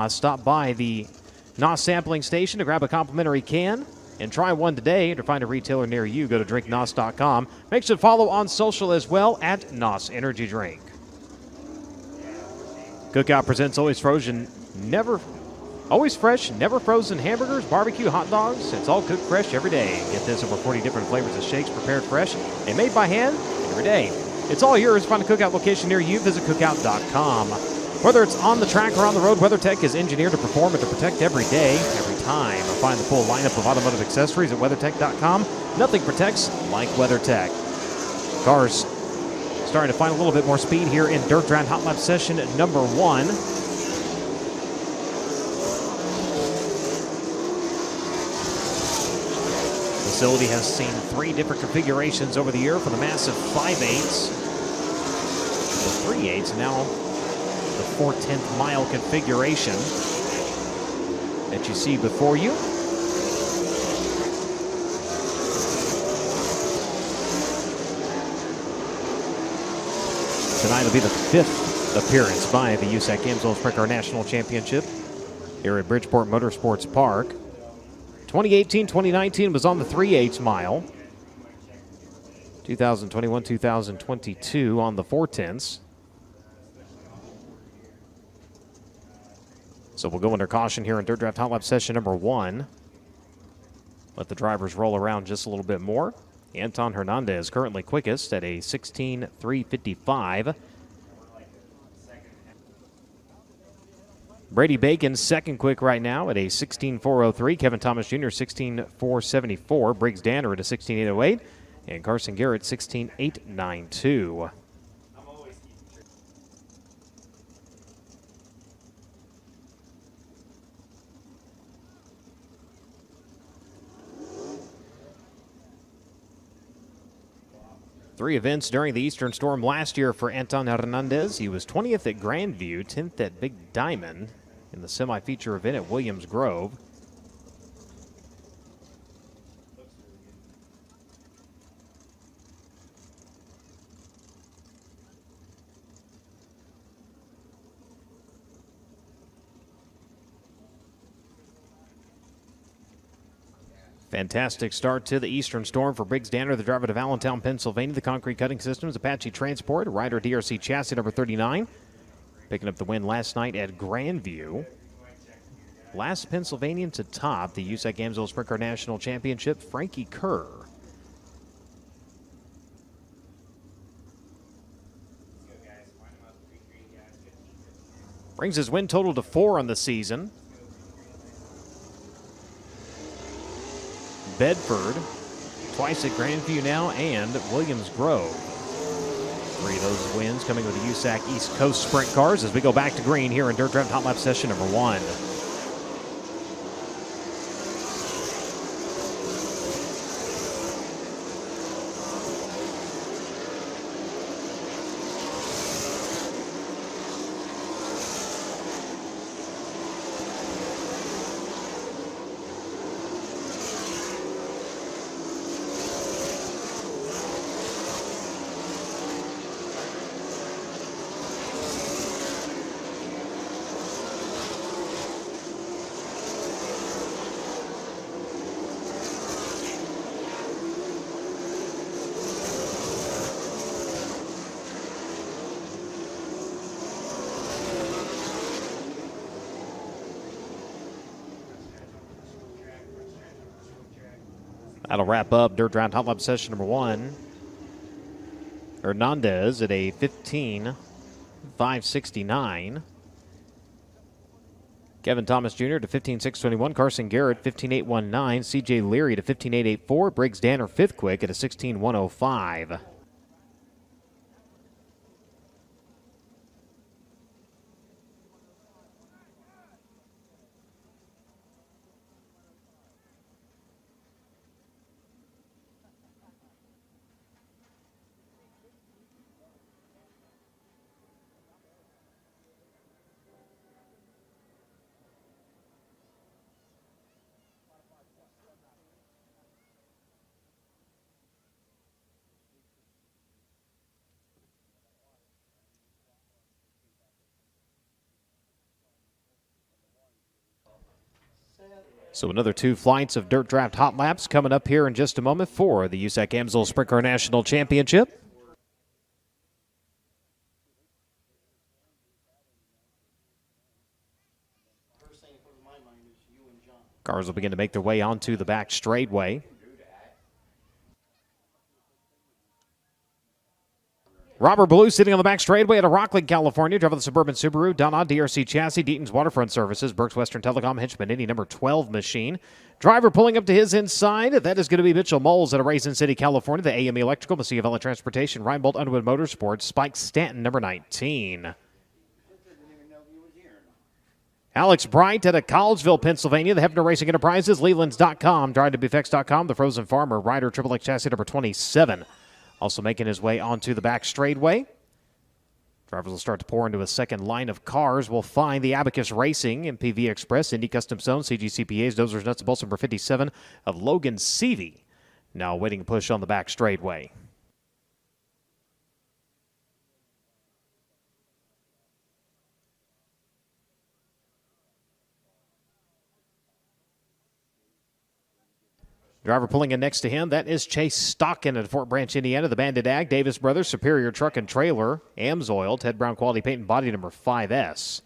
Stop by the NOS sampling station to grab a complimentary can and try one today. To find a retailer near you, go to drinknos.com. Make sure to follow on social as well at NOS Energy Drink. Cookout presents always fresh, never frozen hamburgers, barbecue, hot dogs. It's all cooked fresh every day. Get this, over 40 different flavors of shakes prepared fresh and made by hand every day. It's all yours. Find a Cookout location near you. Visit cookout.com. Whether it's on the track or on the road, WeatherTech is engineered to perform and to protect every day, every time. Find the full lineup of automotive accessories at WeatherTech.com. Nothing protects like WeatherTech. Cars starting to find a little bit more speed here in Dirt Round Hot Lap session number 1. Facility has seen 3 different configurations over the year, from the massive 5/8s, the 3/8s, now the 4/10 mile configuration that you see before you. Tonight will be the 5th appearance by the USAC Amsoil Sprint Car National Championship here at Bridgeport Motorsports Park. 2018-2019 was on the 3/8 mile. 2021-2022 on the 4/10s. So we'll go under caution here in Dirt Draft Hot Lap session number 1. Let the drivers roll around just a little bit more. Anton Hernandez currently quickest at a 16.355. Brady Bacon second quick right now at a 16.403. Kevin Thomas Jr. 16.474. Briggs Danner at a 16.808. And Carson Garrett 16.892. Three events during the Eastern Storm last year for Anton Hernandez. He was 20th at Grandview, 10th at Big Diamond in the semi-feature event at Williams Grove. Fantastic start to the Eastern Storm for Briggs Danner, the driver of Allentown, Pennsylvania. The Concrete Cutting Systems, Apache Transport, Ryder DRC chassis number 39. Picking up the win last night at Grandview. Last Pennsylvanian to top the USAC Amsoil Sprint Car National Championship, Frankie Kerr. Brings his win total to 4 on the season. Bedford, twice at Grandview now, and Williams Grove. 3 of those wins coming with the USAC East Coast Sprint Cars as we go back to green here in Dirt Draft Hot Lap session number 1. That'll wrap up Dirt Round Hot Lap session number 1. Hernandez at a 15.569. Kevin Thomas Jr. to 15.621. Carson Garrett 15.819. C.J. Leary to 15.884. Briggs Danner 5th quick at a 16.105. So another 2 flights of Dirt Draft Hot Laps coming up here in just a moment for the USAC Amsoil Sprint Car National Championship. Cars will begin to make their way onto the back straightaway. Robert Ballou sitting on the back straightaway out of Rockland, California, driving the Suburban Subaru, Donna, DRC Chassis, Deaton's Waterfront Services, Berks Western Telecom, Hinchman Indy number 12 machine. Driver pulling up to his inside, that is going to be Mitchell Moles out of Raisin City, California, the AME Electrical, Messiavella Transportation, Reinbold Underwood Motorsports, Spike Stanton number 19. Alex Bright out of Collegeville, Pennsylvania, the Hefner Racing Enterprises, Lelands.com, DriveToBFX.com, the Frozen Farmer, Ryder Triple X Chassis number 27. Also making his way onto the back straightaway. Drivers will start to pour into a second line of cars. We'll find the Abacus Racing, MPV Express, Indy Custom Stone, CGCPAs, Dozers, Nuts, and Bolts number 57 of Logan Seavey. Now waiting to push on the back straightaway. Driver pulling in next to him, that is Chase Stockin at Fort Branch, Indiana. The Bandit Ag, Davis Brothers, Superior Truck and Trailer, Amsoil, Ted Brown Quality Paint and Body number 5S.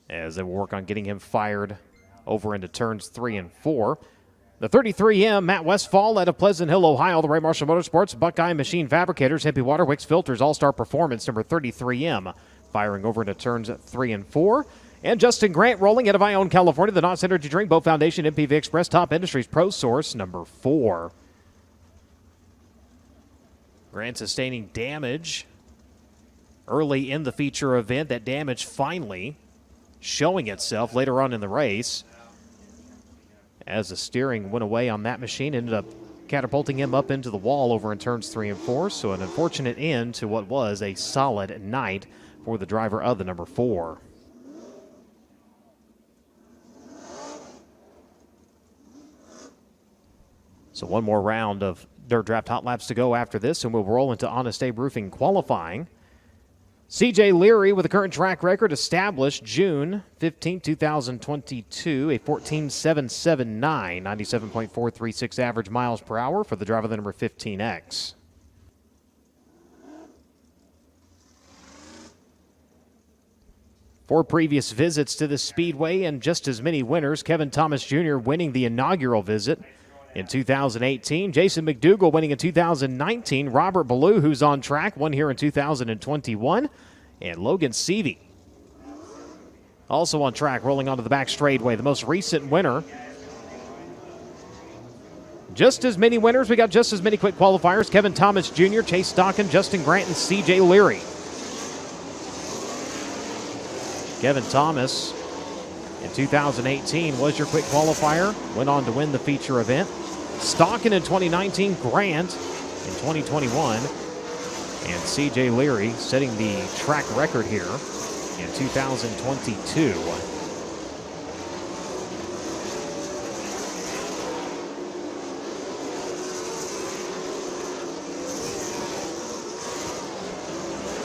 As they will work on getting him fired over into turns 3 and 4. The 33M, Matt Westfall out of Pleasant Hill, Ohio. The Ray Marshall Motorsports, Buckeye Machine Fabricators, Hippie Water, Wicks Filters, All-Star Performance number 33M. Firing over into turns 3 and 4. And Justin Grant rolling out of Ione, California, the Knott's Energy Drink, Boat Foundation, MPV Express, Top Industries, Pro Source, number 4. Grant sustaining damage early in the feature event. That damage finally showing itself later on in the race. As the steering went away on that machine, ended up catapulting him up into the wall over in turns 3 and 4. So an unfortunate end to what was a solid night for the driver of the number 4. So one more round of Dirt Draft Hot Laps to go after this, and we'll roll into Honest Abe Roofing qualifying. C.J. Leary with a current track record established June 15, 2022, a 14.779, 97.436 average miles per hour for the driver of the number 15X. Four previous visits to the Speedway and just as many winners. Kevin Thomas Jr. winning the inaugural visit in 2018. Jason McDougall winning in 2019. Robert Ballou, who's on track, won here in 2021. And Logan Seavey, also on track, rolling onto the back straightaway. The most recent winner. Just as many winners. We got just as many quick qualifiers. Kevin Thomas Jr., Chase Stockin, Justin Grant, and C.J. Leary. Kevin Thomas in 2018 was your quick qualifier. Went on to win the feature event. Stockin in 2019, Grant in 2021, and C.J. Leary setting the track record here in 2022.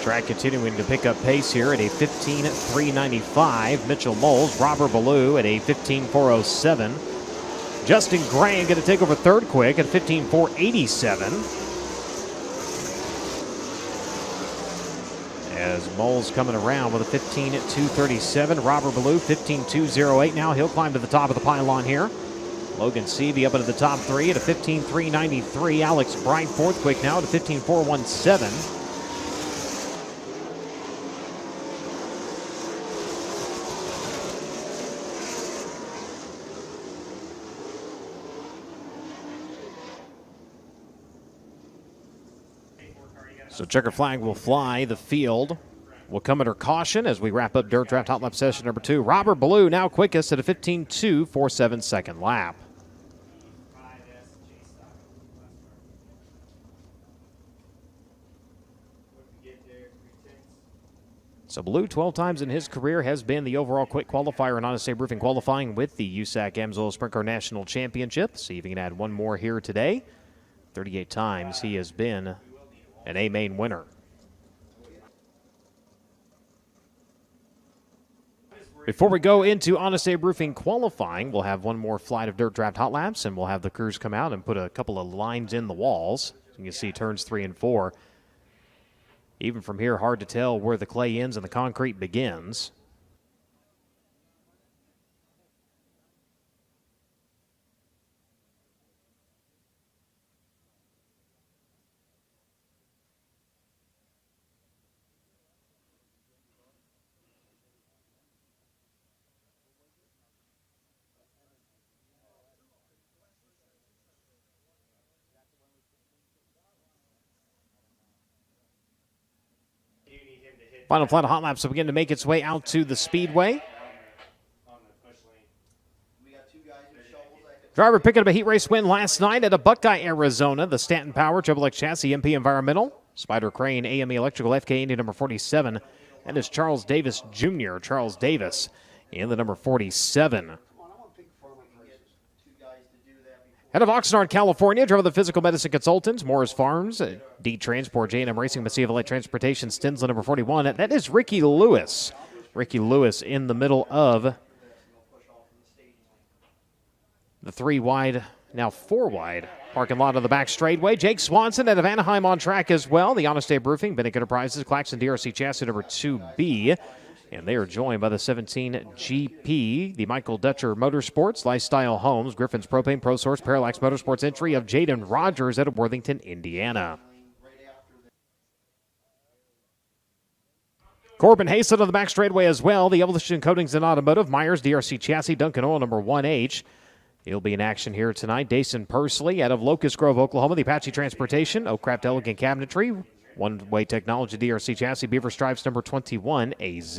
Track continuing to pick up pace here at a 15.395. Mitchell Moles, Robert Ballou at a 15.407. Justin Grant going to take over third quick at 15.487. As Moles coming around with a 15.237. Robert Ballou 15.208. Now he'll climb to the top of the pylon here. Logan Seavey up into the top 3 at a 15.393. Alex Bright fourth quick now at a 15.417. So checker flag will fly. The field will come under caution as we wrap up Dirt Draft Hot Lap session number 2. Robert Ballou now quickest at a 15.247 second lap. So Ballou 12 times in his career has been the overall quick qualifier in Honest Abe Roofing qualifying with the USAC Amsoil Sprint Car National Championship. See if he can add one more here today. 38 times he has been an A-main winner. Before we go into Honest Abe Roofing qualifying, we'll have one more flight of dirt draft hot laps, and we'll have the crews come out and put a couple of lines in the walls. So you can see turns 3 and 4. Even from here, hard to tell where the clay ends and the concrete begins. Final flight of hot laps will begin to make its way out to the speedway. Driver picking up a heat race win last night at a Buckeye, Arizona. The Stanton Power Chevrolet Chassis MP Environmental. Spider Crane AME Electrical FK Indy number 47. That is Charles Davis Jr. Charles Davis in the number 47. Out of Oxnard, California, driver the physical medicine consultants, Morris Farms, D Transport, J&M Racing, Messiah Light Transportation, Stinsland number 41. That is Ricky Lewis. Ricky Lewis in the middle of the 3-wide, now 4-wide parking lot of the back straightway. Jake Swanson out of Anaheim on track as well. The Honest Abe Roofing, Binnick Enterprises, Claxon DRC Chassis number 2B. And they are joined by the 17 GP, the Michael Dutcher Motorsports, Lifestyle Homes, Griffin's Propane, ProSource, Parallax Motorsports entry of Jaden Rogers out of Worthington, Indiana. Corbin Hayson on the back straightaway as well. The Evolution Coatings and Automotive, Myers, DRC Chassis, Duncan Oil number 1H. He'll be in action here tonight. Dason Pursley out of Locust Grove, Oklahoma, the Apache Transportation, Oakcraft Elegant Cabinetry, One-Way Technology, DRC Chassis, Beaver Stripes, number 21, AZ.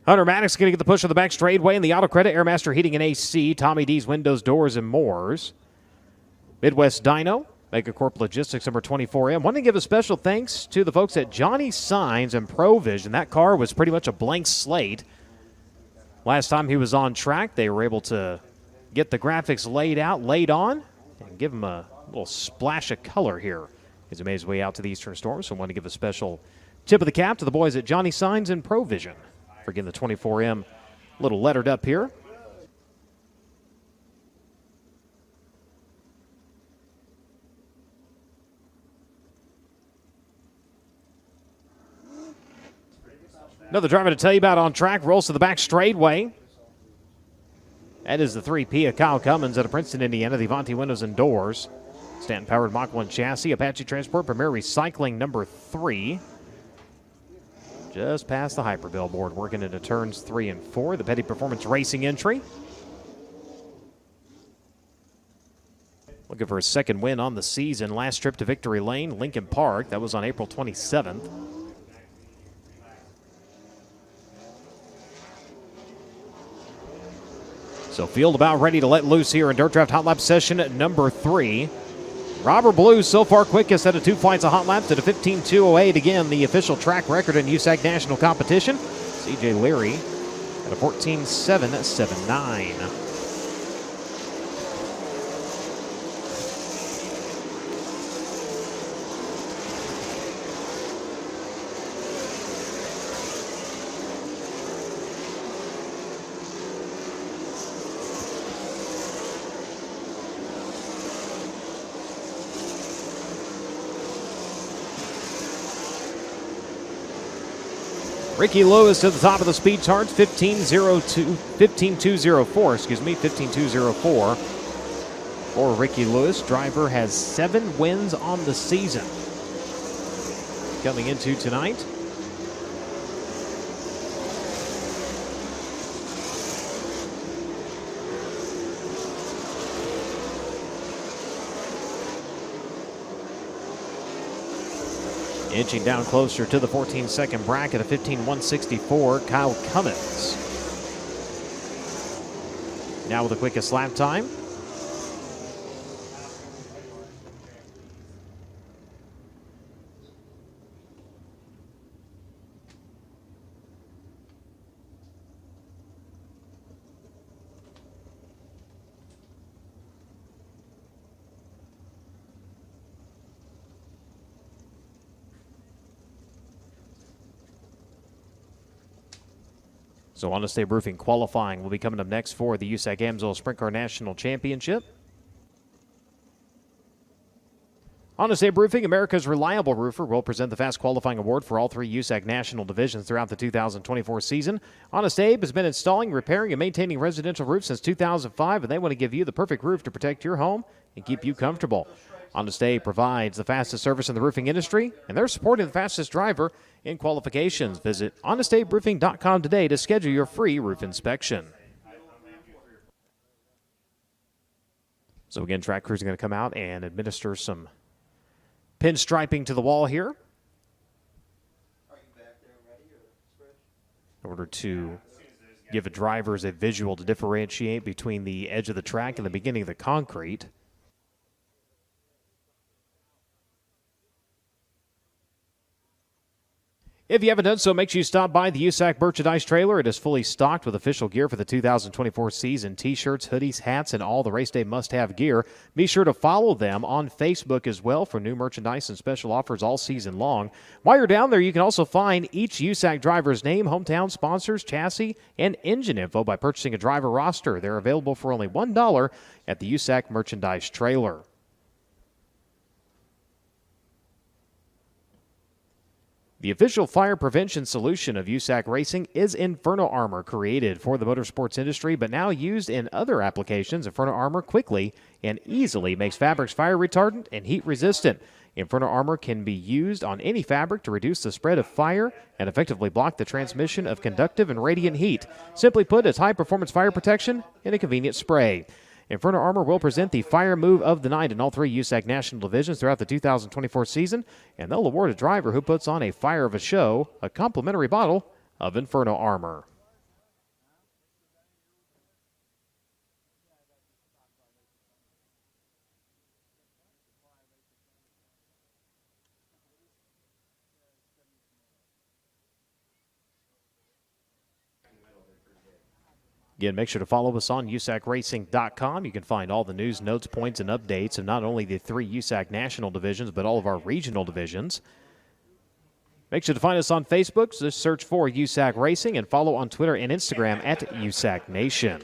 Hunter Maddox going to get the push of the back straightaway in the Auto Credit, Airmaster Heating and AC, Tommy D's Windows, Doors, and Moors. Midwest Dyno, Megacorp Logistics, number 24M. Want to give a special thanks to the folks at Johnny Signs and Provision. That car was pretty much a blank slate. Last time he was on track, they were able to get the graphics laid on, and give him a little splash of color here as he made his way out to the Eastern Storm. So I want to give a special tip of the cap to the boys at Johnny Signs and Provision for getting the 24M a little lettered up here. Another driver to tell you about on track, rolls to the back straightway. That is the 3P of Kyle Cummins out of Princeton, Indiana, the Avanti Windows and Doors. Stanton-powered Mach 1 chassis, Apache Transport, Premier Recycling number 3. Just past the hyper billboard, working into turns 3 and 4. The Petty Performance Racing entry. Looking for a second win on the season. Last trip to Victory Lane, Lincoln Park. That was on April 27th. So field about ready to let loose here in Dirt Draft Hot Lap session number 3. Robert Blue so far quickest out of 2 flights of hot laps at a 15.208. Again, the official track record in USAC national competition. CJ Leary at a 14.779. Ricky Lewis to the top of the speed charts, 15.204, For Ricky Lewis, driver has 7 wins on the season. Coming into tonight. Inching down closer to the 14-second bracket, a 15.164, Kyle Cummins. Now with the quickest lap time. So Honest Abe Roofing qualifying will be coming up next for the USAC Amsoil Sprint Car National Championship. Honest Abe Roofing, America's reliable roofer, will present the Fast Qualifying Award for all 3 USAC National Divisions throughout the 2024 season. Honest Abe has been installing, repairing, and maintaining residential roofs since 2005, and they want to give you the perfect roof to protect your home and keep you comfortable. Honest Abe provides the fastest service in the roofing industry, and they're supporting the fastest driver in qualifications. Visit honestaberoofing.com today to schedule your free roof inspection. So again, track crews are going to come out and administer some pinstriping to the wall here in order to give drivers a visual to differentiate between the edge of the track and the beginning of the concrete. If you haven't done so, make sure you stop by the USAC merchandise trailer. It is fully stocked with official gear for the 2024 season. T-shirts, hoodies, hats, and all the race day must-have gear. Be sure to follow them on Facebook as well for new merchandise and special offers all season long. While you're down there, you can also find each USAC driver's name, hometown sponsors, chassis, and engine info by purchasing a driver roster. They're available for only $1 at the USAC merchandise trailer. The official fire prevention solution of USAC Racing is Inferno Armor, created for the motorsports industry but now used in other applications. Inferno Armor quickly and easily makes fabrics fire retardant and heat resistant. Inferno Armor can be used on any fabric to reduce the spread of fire and effectively block the transmission of conductive and radiant heat. Simply put, it's high-performance fire protection in a convenient spray. Inferno Armor will present the fire move of the night in all 3 USAC national divisions throughout the 2024 season, and they'll award a driver who puts on a fire of a show a complimentary bottle of Inferno Armor. Again, make sure to follow us on USACRacing.com. You can find all the news, notes, points, and updates of not only the 3 USAC national divisions, but all of our regional divisions. Make sure to find us on Facebook. Just search for USAC Racing and follow on Twitter and Instagram at USAC Nation.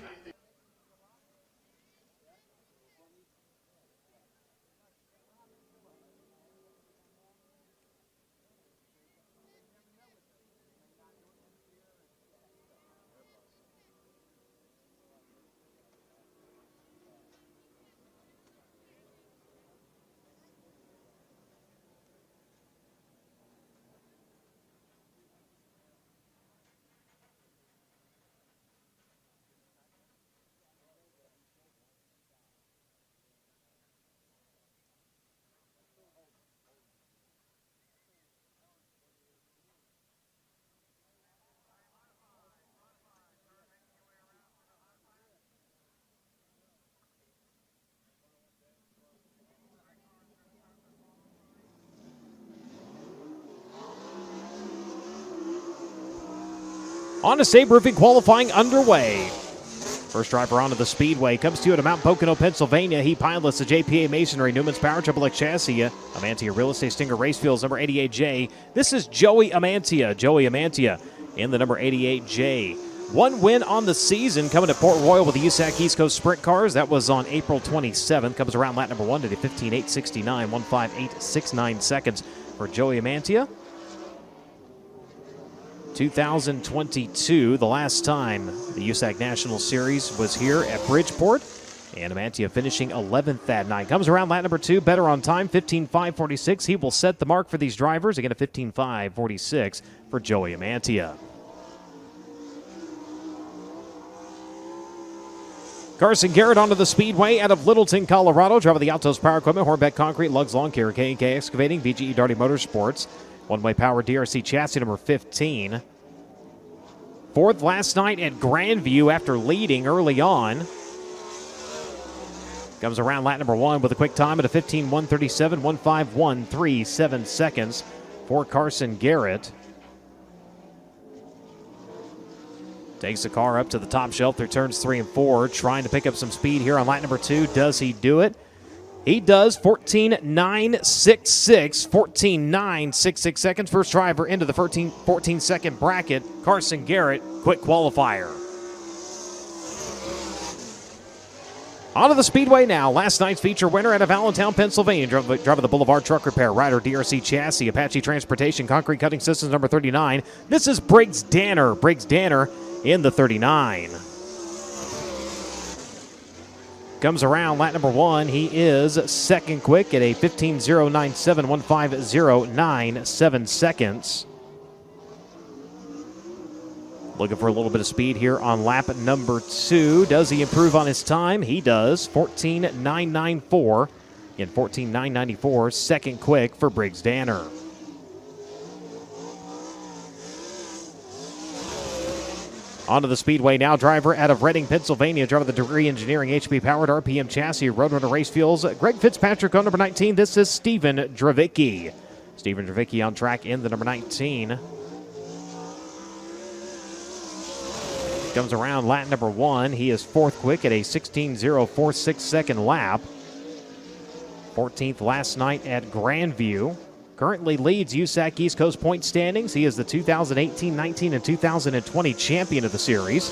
Honest Abe Roofing qualifying underway. First driver onto the speedway comes to you at Mount Pocono, Pennsylvania. He pilots the JPA Masonry Newman's Power Triple X chassis. Amantia Real Estate Stinger Race Fields, number 88J. This is Joey Amantia. Joey Amantia in the number 88J. One win on the season coming to Port Royal with the USAC East Coast Sprint Cars. That was on April 27th. Comes around lap number 1 to the 15.869, 158.69 seconds for Joey Amantia. 2022, the last time the USAC National Series was here at Bridgeport. And Amantia finishing 11th that night. Comes around lap number 2, better on time, 15.546. He will set the mark for these drivers. Again, a 15.546 for Joey Amantia. Carson Garrett onto the speedway out of Littleton, Colorado. Driver the Altos Power Equipment, Hornbeck Concrete, Lugs Lawn Care, K&K Excavating, BGE Darty Motorsports. One-way power DRC chassis number 15. Fourth last night at Grandview after leading early on. Comes around lap number 1 with a quick time at a 15.137, 151.37 seconds for Carson Garrett. Takes the car up to the top shelf through turns 3 and 4, trying to pick up some speed here on lap number 2. Does he do it? He does 14.966, 14.966 seconds. First driver into the 14-second bracket, Carson Garrett, quick qualifier. On to the speedway now. Last night's feature winner out of Allentown, Pennsylvania. Driver the Boulevard Truck Repair, rider DRC Chassis, Apache Transportation, Concrete Cutting Systems, number 39. This is Briggs Danner. Briggs Danner in the 39. Comes around lap number 1. He is second quick at a 15.097, 150.97 seconds. Looking for a little bit of speed here on lap number 2. Does he improve on his time? He does. 14.994 in 14.994. Second quick for Briggs Danner. Onto the speedway now. Driver out of Reading, Pennsylvania. Driver the Degree Engineering HP-powered RPM chassis. Roadrunner Race Fuels. Greg Fitzpatrick on number 19. This is Steven Dravicki. Steven Dravicki on track in the number 19. Comes around lap number 1. He is fourth quick at a 16.046 second lap. 14th last night at Grandview. Currently leads USAC East Coast point standings. He is the 2018, 19, and 2020 champion of the series.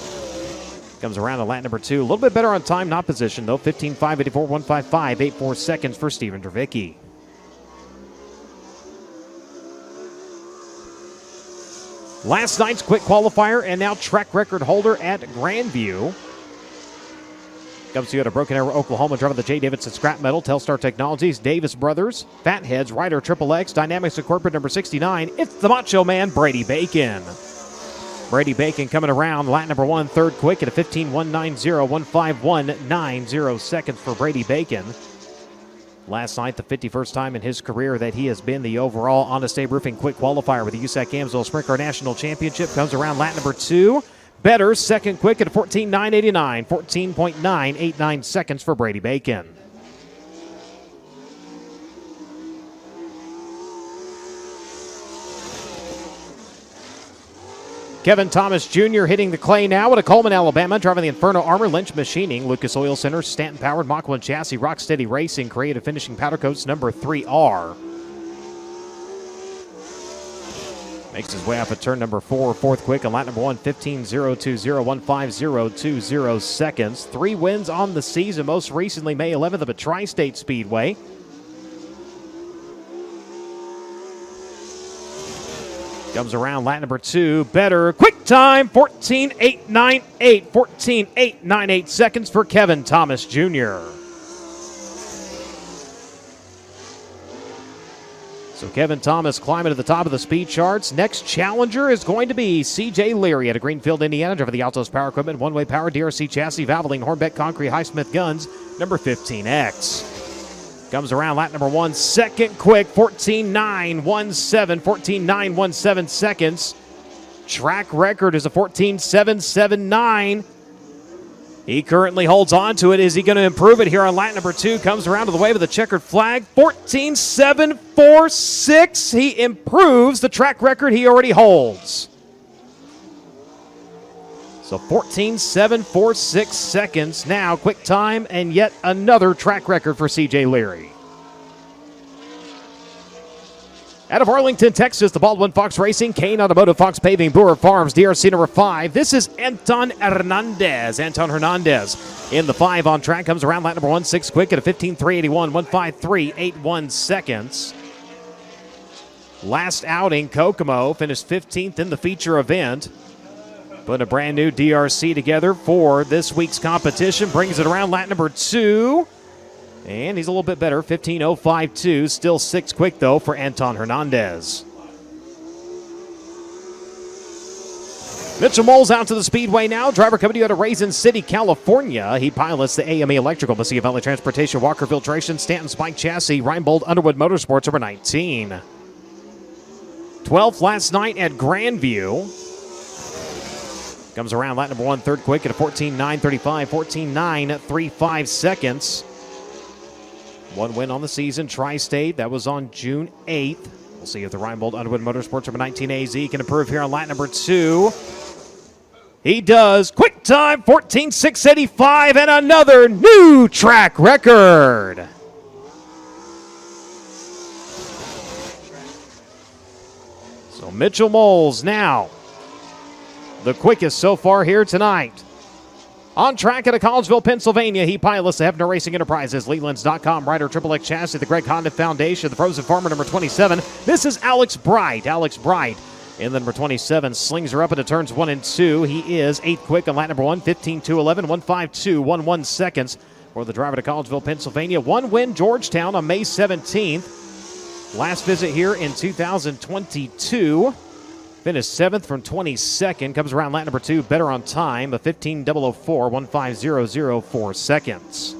Comes around to lap number 2. A little bit better on time, not position, though. 15.584, 155.84 seconds for Steven Dravicki. Last night's quick qualifier and now track record holder at Grandview. Comes to you out of Broken Arrow, Oklahoma. Driver the J. Davidson Scrap Metal, Telstar Technologies, Davis Brothers, Fatheads, Ryder XXX, Dynamics of Corporate number 69. It's the Macho Man, Brady Bacon. Brady Bacon coming around lap number 1, third quick at a 15.190, 151.90 seconds for Brady Bacon. Last night, the 51st time in his career that he has been the overall Honest Abe Roofing quick qualifier with the USAC Amsoil Sprinkler National Championship. Comes around lap number 2. Better, second quick at 14.989, 14.989 seconds for Brady Bacon. Kevin Thomas Jr. hitting the clay now at Coleman, Alabama, driving the Inferno Armor, Lynch Machining, Lucas Oil Center, Stanton Powered, Mach 1 Chassis, Rocksteady Racing, Creative Finishing Powder Coats, number 3R. Makes his way up at turn number 4, fourth quick on lap number 1, 15.020, 150.20 seconds. 3 wins on the season, most recently May 11th of a Tri-State Speedway. Comes around lap number 2, better, quick time, 14.898, 14.898 seconds for Kevin Thomas Jr. So Kevin Thomas climbing to the top of the speed charts. Next challenger is going to be C.J. Leary out of Greenfield, Indiana, driver the Altos Power Equipment, one-way power, DRC Chassis, Valvoline, Hornbeck Concrete, Highsmith Guns, number 15X. Comes around lap number 1, second quick, 14.917, 14.917 seconds. Track record is a 14.779. He currently holds on to it. Is he going to improve it here on lap number 2? Comes around to the wave of the checkered flag, 14.746. He improves the track record he already holds. So 14.746 seconds now, quick time, and yet another track record for C.J. Leary. Out of Arlington, Texas, the Baldwin Fox Racing, Kane Automotive, Fox Paving, Brewer Farms, DRC number 5. This is Anton Hernandez. Anton Hernandez in the 5 on track. Comes around lap number 1, 6 quick at a 15.381, 153.81 seconds. Last outing, Kokomo finished 15th in the feature event. Put a brand new DRC together for this week's competition. Brings it around lap number 2. And he's a little bit better, 15.052. Still 6 quick, though, for Anton Hernandez. Mitchell Moles out to the speedway now. Driver coming to you out of Raisin City, California. He pilots the AME Electrical, Mesilla Valley Transportation, Walker Filtration, Stanton Spike Chassis, Reinbold Underwood Motorsports, number 19. 12th last night at Grandview. Comes around lap number 1, third quick at a 14.935, 14.935 seconds. 1 win on the season, Tri-State. That was on June 8th. We'll see if the Reinbold Underwood Motorsports number 19 AZ can improve here on lap number 2. He does. Quick time, 14.685, and another new track record. So Mitchell Moles now the quickest so far here tonight. On track at Collegeville, Pennsylvania, he pilots the Hefner Racing Enterprises, Lelands.com, Ryder Triple X Chassis, the Greg Condon Foundation, the Frozen Farmer, number 27. This is Alex Bright. Alex Bright in the number 27 slings her up into turns 1 and 2. He is 8th quick on lap number 1, 15-2-11, 152-11 seconds for the driver to Collegeville, Pennsylvania. One win, Georgetown on May 17th. Last visit here in 2022. Finished 7th from 22nd. Comes around lap number 2, better on time, a 15.004, 150.04 seconds.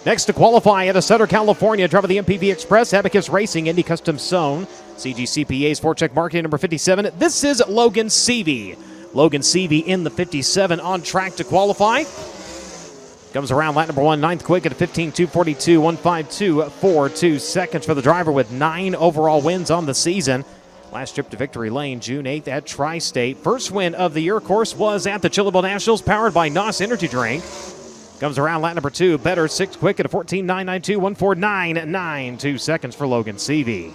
Next to qualify out of Sutter, California, driver of the MPV Express, Abacus Racing, Indy Custom Sewn, CGCPA's Forecheck Marketing, number 57. This is Logan Seavey. Logan Seavey in the 57 on track to qualify. Comes around lap number 1, 9th quick at a 15.242, 152.42 seconds for the driver with 9 overall wins on the season. Last trip to Victory Lane, June 8th at Tri-State. First win of the year, of course, was at the Chillable Nationals, powered by NOS Energy Drink. Comes around lap number 2, better, 6th quick at a 14.992, 149.92 seconds for Logan Seavey.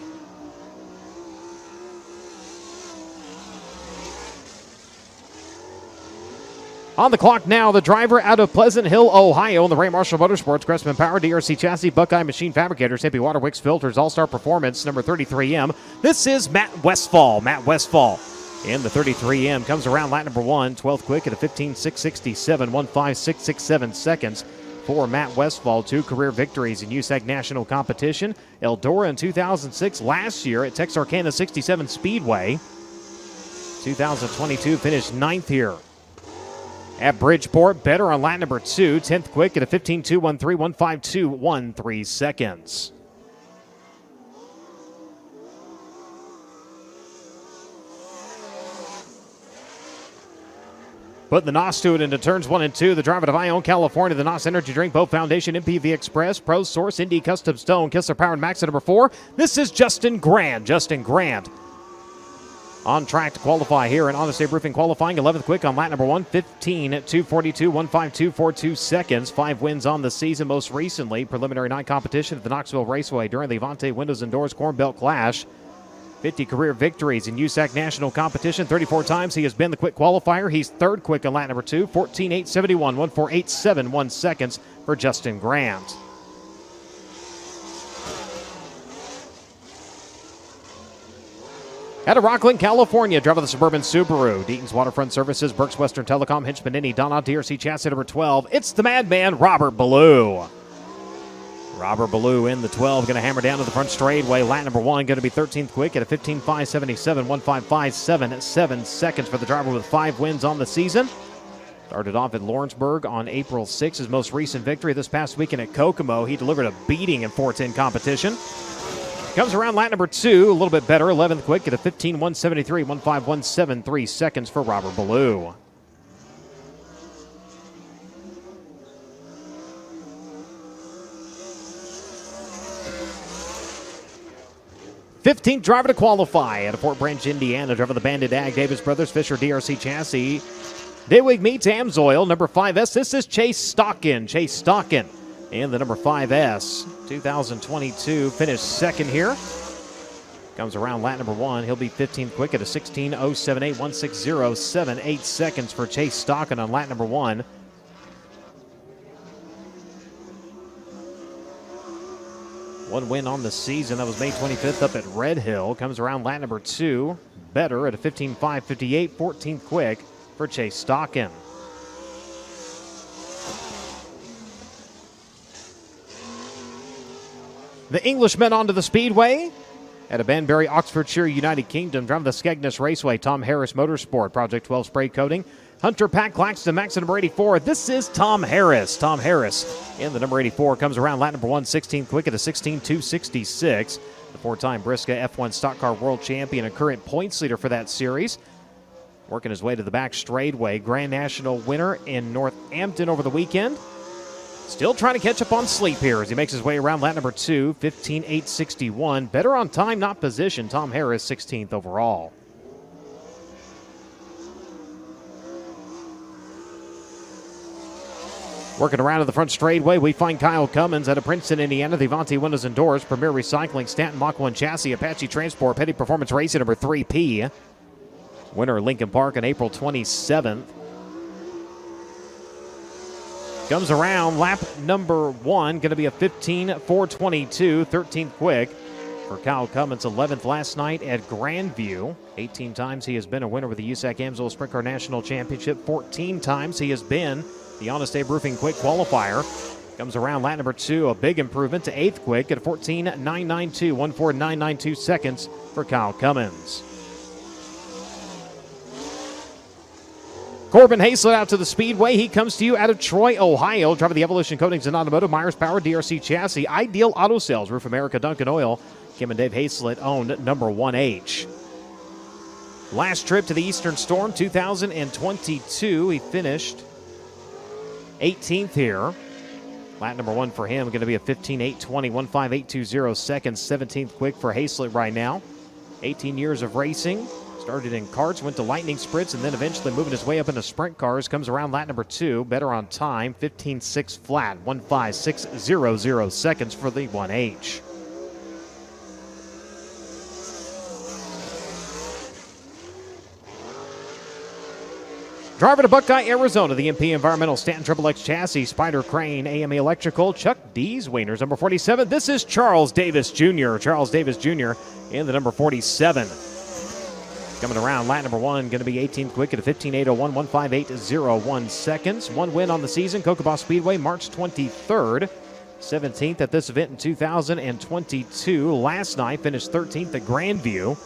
On the clock now, the driver out of Pleasant Hill, Ohio, in the Ray Marshall Motorsports, Cressman Power, DRC Chassis, Buckeye Machine Fabricators, Hippie Water, Wicks Filters, All-Star Performance, number 33M. This is Matt Westfall. Matt Westfall in the 33M. Comes around lap number 1, 12th quick at a 15.667, 15667 seconds for Matt Westfall. 2 career victories in USAC National Competition. Eldora in 2006. Last year at Texarkana 67 Speedway. 2022 finished 9th here at Bridgeport. Better on lap number 2, 10th quick at a 15.213, 152.13 seconds. Putting the NOS to it into turns 1 and 2. The driver of Ione, California, the NOS Energy Drink, Boat Foundation, MPV Express, Pro Source, Indy Custom Stone, Kistler Power, and Max at number 4. This is Justin Grant. Justin Grant on track to qualify here in Honest Abe Roofing qualifying. 11th quick on lap number 1, 15.242, 152.42 seconds. 5 wins on the season, most recently preliminary night competition at the Knoxville Raceway during the Avante Windows and Doors Corn Belt Clash. 50 career victories in USAC National Competition. 34 times he has been the quick qualifier. He's 3rd quick on lap number 2, 14.871, 148.71 seconds for Justin Grant. Out of Rockland, California, driver of the Suburban Subaru, Deaton's Waterfront Services, Berks Western Telecom, Hinchman Indy, Donna, DRC Chassis number 12. It's the Madman, Robert Ballou. Robert Ballou in the 12, going to hammer down to the front straightaway. Lap number 1, going to be 13th quick at a 15.577, 155.77 seconds for the driver with 5 wins on the season. Started off at Lawrenceburg on April 6th. His most recent victory this past weekend at Kokomo. He delivered a beating in 410 competition. Comes around lap number 2, a little bit better, 11th quick at a 15.173, 151.73 seconds for Robert Ballou. '15th driver to qualify at Fort Branch, Indiana. Driver of the Bandit Ag, Davis Brothers, Fisher, DRC Chassis, Daywig Meats, Amsoil, number 5S. This is Chase Stockin. Chase Stockin in the number 5S. 2022 finished 2nd here. Comes around lap number 1. He'll be 15th quick at a 16.078, 160.78 seconds for Chase Stockin on lap number 1. One win on the season. That was May 25th up at Red Hill. Comes around lap number 2. Better at a 15.558, 14th quick for Chase Stockin. The Englishmen onto the speedway at a Banbury, Oxfordshire, United Kingdom. Driving the Skegness Raceway, Tom Harris Motorsport, Project 12 spray coating. Hunter Pat Claxton, Max at number 84. This is Tom Harris. Tom Harris in the number 84 comes around lap number 1, 16th quick at a 16.266. The 4-time Brisca F1 Stock Car World Champion and current points leader for that series. Working his way to the back straightaway. Grand National winner in Northampton over the weekend. Still trying to catch up on sleep here as he makes his way around lap number 2, 15.861. Better on time, not position. Tom Harris, 16th overall. Working around to the front straightaway, we find Kyle Cummins out of Princeton, Indiana. The Avanti Windows and Doors, Premier Recycling, Stanton Mach 1 Chassis, Apache Transport, Petty Performance Racing, number 3P. Winner Lincoln Park on April 27th. Comes around lap number 1, going to be a 15:4:22, 13th quick for Kyle Cummins, 11th last night at Grandview. 18 times he has been a winner with the USAC Amsoil Sprint Car National Championship. 14 times he has been the Honest Abe Roofing Quick Qualifier. Comes around lap number 2, a big improvement to 8th quick at 14:992, 14:992 seconds for Kyle Cummins. Corbin Hazlett out to the Speedway. He comes to you out of Troy, Ohio. Driver of the Evolution Coatings and Automotive, Myers Power, DRC Chassis, Ideal Auto Sales, Roof America, Duncan Oil. Kim and Dave Hazlett owned number 1H. Last trip to the Eastern Storm, 2022. He finished 18th here. Lap number 1 for him, going to be a 15:8:20, 15:820 seconds. 17th quick for Hazlett right now. 18 years of racing. Started in karts, went to lightning sprints, and then eventually moving his way up into sprint cars. Comes around lap number 2, better on time, 15:6 flat, 15:600 seconds for the 1H. Driver to Buckeye, Arizona, the MP Environmental Stanton XXX Chassis, Spider Crane, AME Electrical, Chuck D's Wieners, number 47. This is Charles Davis Jr. Charles Davis Jr. in the number 47. Coming around, lap number 1, going to be 18th quick at a 15:8:01, 15:801 seconds. One win on the season, Kokomo Speedway, March 23rd. 17th at this event in 2022. Last night, finished 13th at Grandview.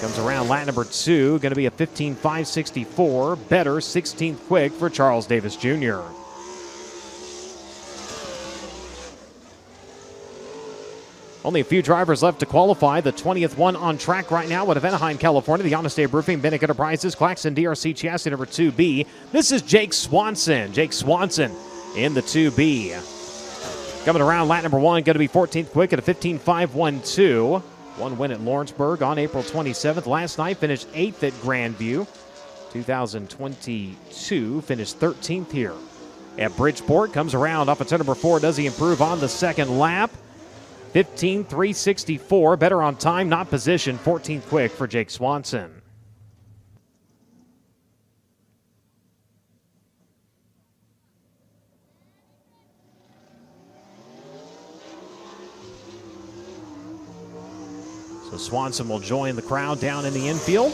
Comes around, lap number 2, going to be a 15:564. Better, 16th quick for Charles Davis Jr. Only a few drivers left to qualify. The 20th one on track right now at Anaheim, California. The Honest Abe Roofing, Bennick Enterprises, Claxon DRC Chassis, number 2B. This is Jake Swanson. Jake Swanson in the 2B. Coming around, lap number 1, going to be 14th quick at a 15:512. One win at Lawrenceburg on April 27th. Last night, finished 8th at Grandview. 2022, finished 13th here at Bridgeport. Comes around off of turn number 4. Does he improve on the second lap? 15:364, better on time, not position. 14th quick for Jake Swanson. So Swanson will join the crowd down in the infield.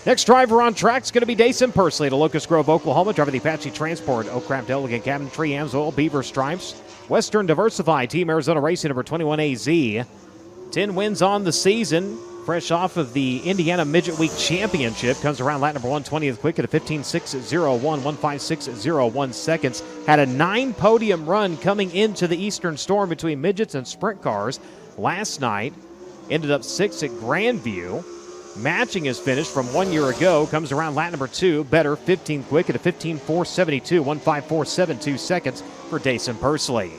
Next driver on track is going to be Dason Pursley at Locust Grove, Oklahoma. Driver of the Apache Transport, Oakcraft Elegant Cabinetry, Amsoil, Beaver Stripes. Western Diversified, Team Arizona Racing, number 21AZ. 10 wins on the season. Fresh off of the Indiana Midget Week Championship. Comes around lap number 1, 20th quick at a 15:601, 15:601 seconds. Had a 9 podium run coming into the Eastern Storm between midgets and sprint cars. Last night, ended up 6th at Grandview. Matching his finish from 1 year ago. Comes around lap number 2, better, 15th quick at a 15:472, 15:472 seconds for Dason Pursley.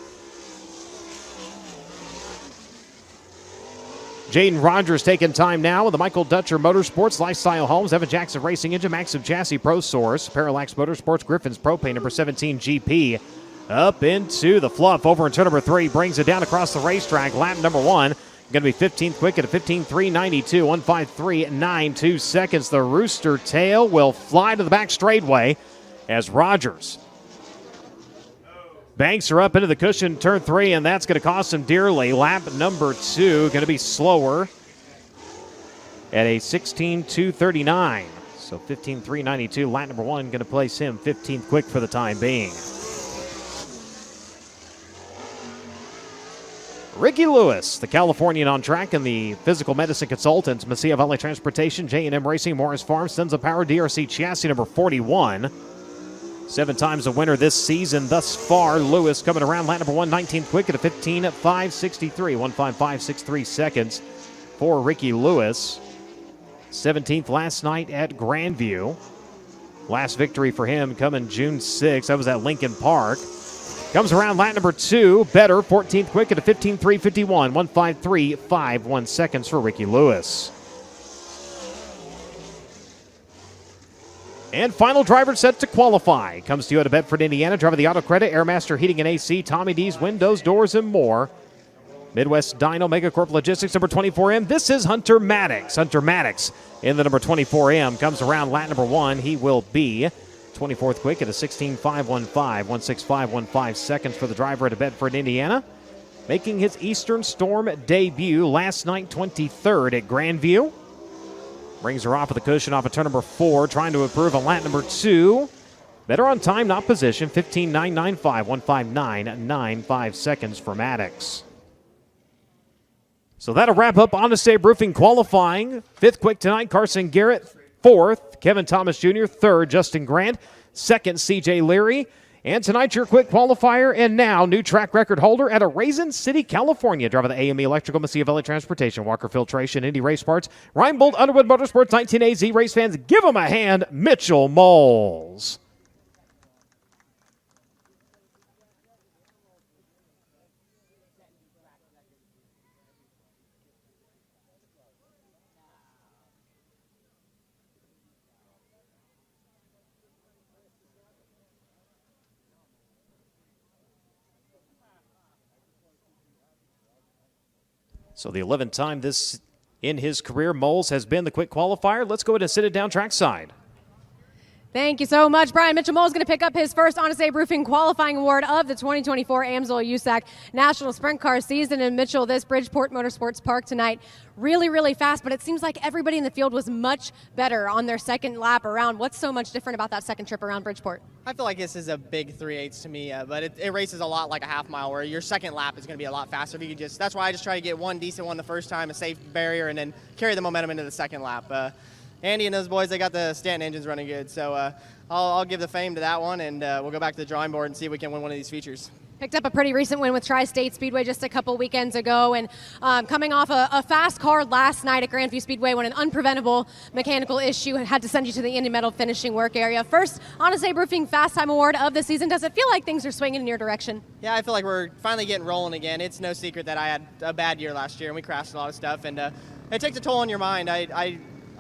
Jaden Rogers taking time now with the Michael Dutcher Motorsports, Lifestyle Homes, Evan Jackson Racing Engine, Maxim Chassis Pro Source, Parallax Motorsports, Griffin's Propane, number 17 GP. Up into the fluff over in turn number 3, brings it down across the racetrack. Lap number 1. Going to be 15th quick at a 15:392, 15:392 seconds. The Rooster Tail will fly to the back straightaway as Rogers banks her up into the cushion, turn 3, and that's going to cost him dearly. Lap number 2 going to be slower at a 16:239. So 15:392. Lap number 1 going to place him 15th quick for the time being. Ricky Lewis, the Californian on track, and the physical medicine consultants, Mesilla Valley Transportation, J&M Racing, Morris Farm, Sons of Power, DRC Chassis, number 41. 7 times a winner this season thus far. Lewis coming around lap number 1, 19th quick at a 15:563, 15:563 seconds for Ricky Lewis. 17th last night at Grandview. Last victory for him coming June 6th. That was at Lincoln Park. Comes around lap number 2, better, 14th quick at a 15:351, 15:351 seconds for Ricky Lewis. And final driver set to qualify. Comes to you out of Bedford, Indiana. Driver the Auto Credit, Airmaster Heating and AC, Tommy D's Windows, Doors, and more. Midwest Dyno Megacorp Logistics, number 24M. This is Hunter Maddox. Hunter Maddox in the number 24M comes around lap number 1. He will be 24th quick at a 16.515, 16515 seconds for the driver out of Bedford, Indiana. Making his Eastern Storm debut last night, 23rd at Grandview. Brings her off with a cushion off of turn number 4, trying to improve on lap number 2. Better on time, not position, 15.995, 159.95 seconds for Maddox. So that'll wrap up Honest Abe Roofing qualifying. 5th quick tonight, Carson Garrett. 4th, Kevin Thomas Jr. 3rd, Justin Grant. 2nd, C.J. Leary. And tonight, your quick qualifier and now new track record holder at a Raisin City, California. Driver the AME Electrical, Mesilla Valley Transportation, Walker Filtration, Indy Race Parts, Reinbold, Underwood Motorsports, 19AZ race fans. Give him a hand, Mitchell Moles. So the 11th time this in his career, Moles has been the quick qualifier. Let's go ahead and sit it down trackside. Thank you so much, Brian. Mitchell Moles is going to pick up his first Honest Abe Roofing qualifying award of the 2024 AMSOIL USAC National Sprint Car season. And Mitchell, this Bridgeport Motorsports Park tonight, really, really fast, but it seems like everybody in the field was much better on their second lap around. What's so much different about that second trip around Bridgeport? I feel like this is a big 3/8 to me, but it races a lot like a half mile, where your second lap is going to be a lot faster. If you could that's why I just try to get one decent one the first time, a safe barrier, and then carry the momentum into the second lap. Andy and those boys, they got the Stanton engines running good, so I'll give the fame to that one, and we'll go back to the drawing board and see if we can win one of these features. Picked up a pretty recent win with Tri-State Speedway just a couple weekends ago, and coming off a fast car last night at Grandview Speedway when an unpreventable mechanical issue had to send you to the Indy Metal finishing work area. First Honest Abe Roofing Fast Time Award of the season. Does it feel like things are swinging in your direction? Yeah, I feel like we're finally getting rolling again. It's no secret that I had a bad year last year, and we crashed a lot of stuff, and it takes a toll on your mind.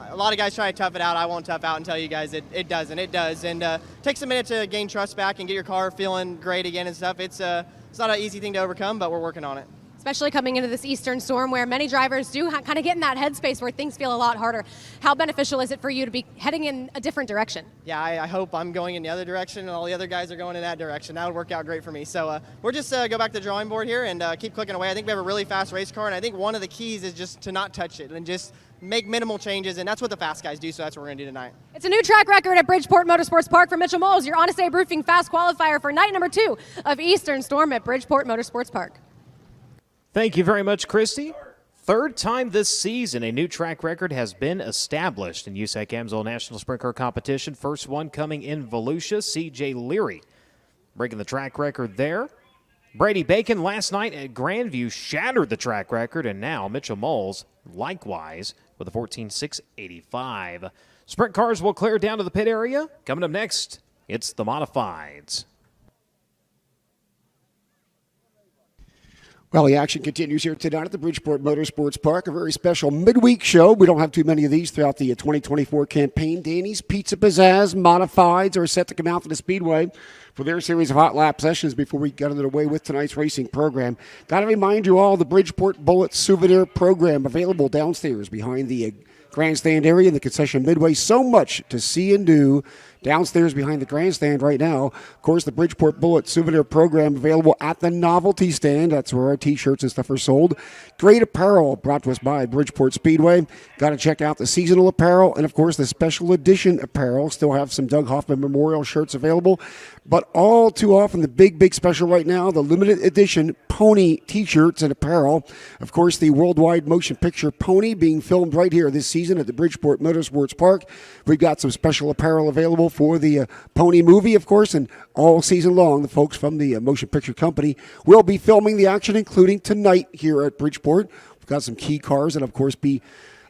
A lot of guys try to tough it out. I won't tough out and tell you guys it doesn't. It does, and it takes a minute to gain trust back and get your car feeling great again and stuff. It's not an easy thing to overcome, but we're working on it. Especially coming into this Eastern Storm where many drivers do kind of get in that headspace where things feel a lot harder. How beneficial is it for you to be heading in a different direction? Yeah, I hope I'm going in the other direction and all the other guys are going in that direction. That would work out great for me. So we're just go back to the drawing board here and keep clicking away. I think we have a really fast race car, and I think one of the keys is just to not touch it and just make minimal changes, and that's what the fast guys do, so that's what we're going to do tonight. It's a new track record at Bridgeport Motorsports Park for Mitchell Moles, your Honest Abe Roofing Fast Qualifier for night number 2 of Eastern Storm at Bridgeport Motorsports Park. Thank you very much, Christy. 3rd time this season, a new track record has been established in USAC AMSOIL National Sprint Car Competition. First one coming in Volusia, C.J. Leary breaking the track record there. Brady Bacon last night at Grandview shattered the track record, and now Mitchell Moles likewise with a 14.685. Sprint cars will clear down to the pit area. Coming up next, it's the Modifieds. Well, the action continues here tonight at the Bridgeport Motorsports Park. A very special midweek show. We don't have too many of these throughout the 2024 campaign. Danny's Pizza Pizzazz Modifieds are set to come out to the Speedway for their series of hot lap sessions before we get underway with tonight's racing program. Got to remind you all, the Bridgeport Bullet Souvenir Program available downstairs behind the grandstand area in the concession midway. So much to see and do downstairs behind the grandstand right now. Of course, the Bridgeport Bullet Souvenir Program available at the novelty stand. That's where our T-shirts and stuff are sold. Great apparel brought to us by Bridgeport Speedway. Got to check out the seasonal apparel and, of course, the special edition apparel. Still have some Doug Hoffman Memorial shirts available. But all too often, the big special right now, the limited edition Pony T-shirts and apparel. Of course, the worldwide motion picture Pony being filmed right here this season at the Bridgeport Motorsports Park. We've got some special apparel available for the Pony movie, of course, and all season long, the folks from the motion picture company will be filming the action, including tonight here at Bridgeport. We've got some key cars that, of course, be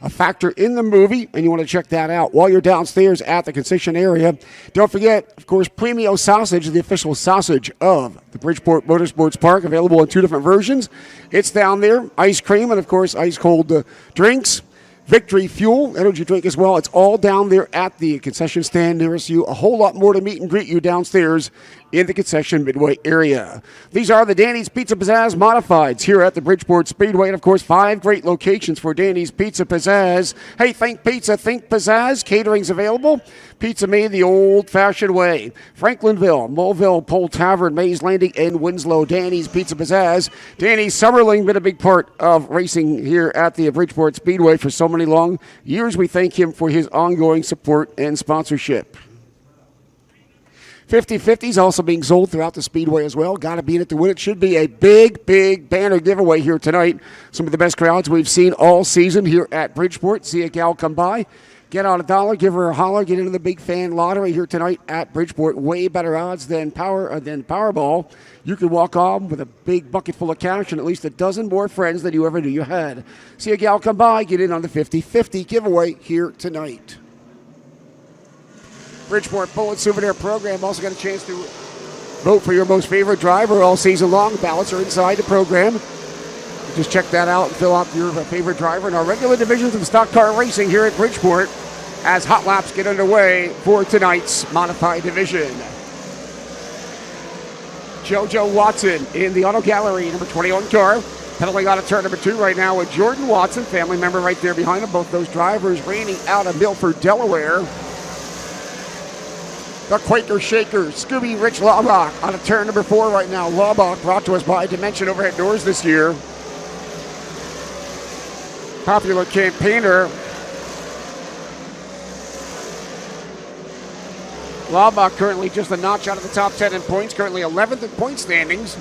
a factor in the movie, and you want to check that out while you're downstairs at the concession area. Don't forget, of course, Premio Sausage, the official sausage of the Bridgeport Motorsports Park, available in 2 different versions. It's down there, ice cream and, of course, ice-cold drinks. Victory Fuel, energy drink as well. It's all down there at the concession stand nearest you. A whole lot more to meet and greet you downstairs in the concession midway area. These are the Danny's Pizza Pizzazz Modifieds here at the Bridgeport Speedway. And, of course, 5 great locations for Danny's Pizza Pizzazz. Hey, think pizza, think pizzazz. Catering's available. Pizza made the old-fashioned way. Franklinville, Mulville, Pole Tavern, Mays Landing, and Winslow. Danny's Pizza Pizzazz. Danny Summerling been a big part of racing here at the Bridgeport Speedway for so many long years. We thank him for his ongoing support and sponsorship. 50/50s also being sold throughout the Speedway as well. Got to be in it to win it. Should be a big, big banner giveaway here tonight. Some of the best crowds we've seen all season here at Bridgeport. See a gal come by, get out $1, give her a holler, get into the big fan lottery here tonight at Bridgeport. Way better odds than Powerball. You can walk on with a big bucket full of cash and at least a dozen more friends than you ever knew you had. See a gal come by, get in on the 50/50 giveaway here tonight. Bridgeport Bullet Souvenir Program also got a chance to vote for your most favorite driver all season long. Ballots are inside the program. Just check that out and fill out your favorite driver in our regular divisions of stock car racing here at Bridgeport as hot laps get underway for tonight's modified division. JoJo Watson in the auto gallery, number 21 car. Pedaling out of turn number 2 right now with Jordan Watson, family member right there behind them. Both those drivers reigning out of Milford, Delaware. The Quaker Shaker, Scooby Rich Laubach on a turn number 4 right now. Laubach brought to us by Dimension Overhead Doors this year. Popular campaigner. Laubach currently just a notch out of the top 10 in points, currently 11th in point standings.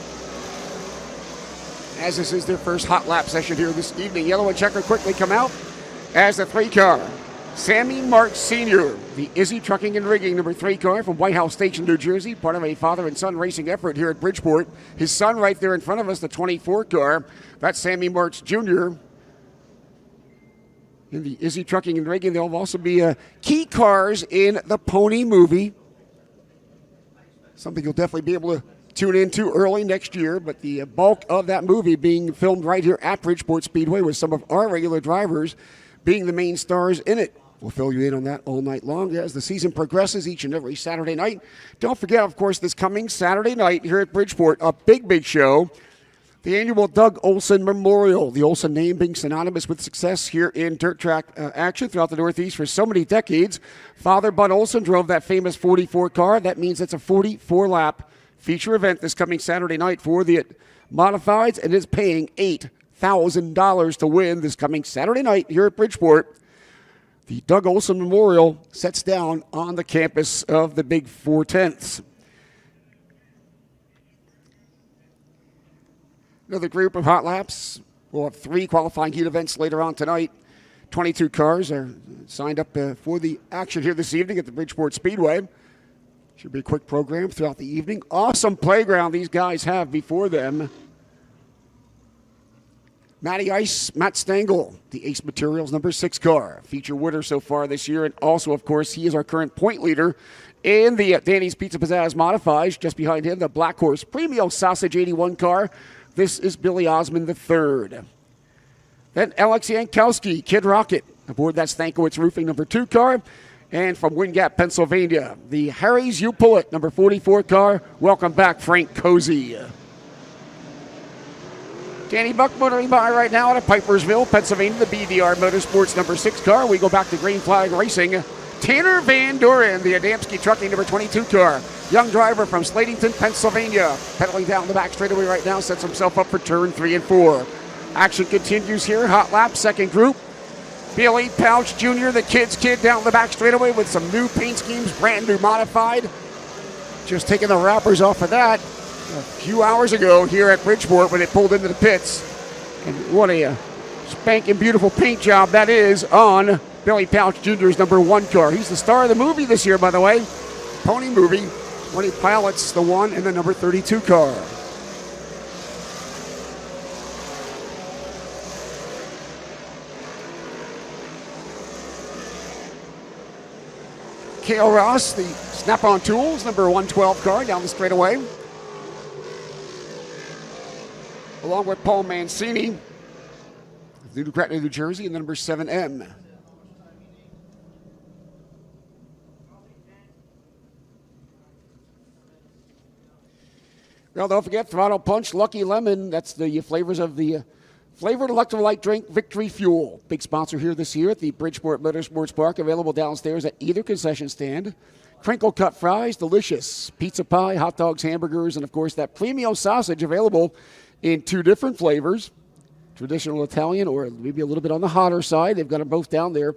As this is their first hot lap session here this evening. Yellow and checker quickly come out as the 3 car. Sammy March Sr., the Izzy Trucking and Rigging number 3 car from White House Station, New Jersey, part of a father and son racing effort here at Bridgeport. His son right there in front of us, the 24 car. That's Sammy March Jr. In the Izzy Trucking and Rigging, there'll also be key cars in the Pony movie. Something you'll definitely be able to tune into early next year, but the bulk of that movie being filmed right here at Bridgeport Speedway with some of our regular drivers being the main stars in it. We'll fill you in on that all night long as the season progresses each and every Saturday night. Don't forget, of course, this coming Saturday night here at Bridgeport, a big show. The annual Doug Olson Memorial. The Olson name being synonymous with success here in dirt track action throughout the Northeast for so many decades. Father Bud Olson drove that famous 44 car. That means it's a 44-lap feature event this coming Saturday night for the modifieds, and is paying $8,000 to win this coming Saturday night here at Bridgeport. The Doug Olson Memorial sets down on the campus of the Big 4/10. Another group of hot laps. We'll have 3 qualifying heat events later on tonight. 22 cars are signed up for the action here this evening at the Bridgeport Speedway. Should be a quick program throughout the evening. Awesome playground these guys have before them. Matty Ice, Matt Stengel, the Ace Materials number 6 car. Feature winner so far this year. And also, of course, he is our current point leader in the Danny's Pizza Pizzazz Modifies. Just behind him, the Black Horse Premium Sausage 81 car. This is Billy Osmond III. Then Alex Yankowski, Kid Rocket, aboard that Stankiewicz Roofing number 2 car. And from Wind Gap, Pennsylvania, the Harry's You Pull It number 44 car. Welcome back, Frank Cozy. Danny Buck motoring by right now out of Pipersville, Pennsylvania, the BDR Motorsports number 6 car. We go back to Green Flag Racing. Tanner Van Doren, the Adamski Trucking number 22 car. Young driver from Slatington, Pennsylvania. Pedaling down the back straightaway right now, sets himself up for turn 3 and 4. Action continues here. Hot lap, second group. Billy Pouch Jr., the kid's kid, down the back straightaway with some new paint schemes, brand new modified. Just taking the wrappers off of that a few hours ago here at Bridgeport when it pulled into the pits. And what a spanking beautiful paint job that is on Billy Pouch Jr.'s number 1 car. He's the star of the movie this year, by the way. Pony movie, when he pilots the 1 and the number 32 car. Kale Ross, the Snap-on Tools, number 112 car down the straightaway. Along with Paul Mancini, New Gretna, New Jersey, and the number 7M. Well, don't forget Throttle Punch, Lucky Lemon. That's the flavors of the flavored electrolyte drink Victory Fuel. Big sponsor here this year at the Bridgeport Motorsports Park. Available downstairs at either concession stand. Crinkle cut fries, delicious. Pizza pie, hot dogs, hamburgers, and of course that premium sausage available in 2 different flavors. Traditional Italian or maybe a little bit on the hotter side. They've got them both down there.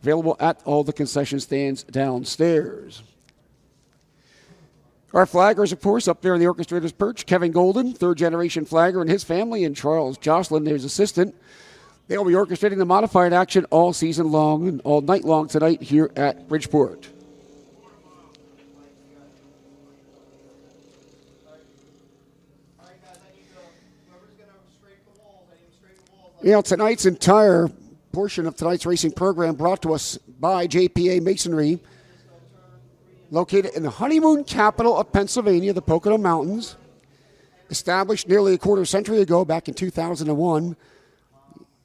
Available at all the concession stands downstairs. Our flaggers, of course, up there in the orchestrator's perch. Kevin Golden, third-generation flagger, and his family, and Charles Jocelyn, his assistant. They'll be orchestrating the modified action all season long and all night long tonight here at Bridgeport. You know, tonight's entire portion of tonight's racing program brought to us by JPA Masonry, located in the honeymoon capital of Pennsylvania, the Pocono Mountains. Established nearly a quarter century ago, back in 2001.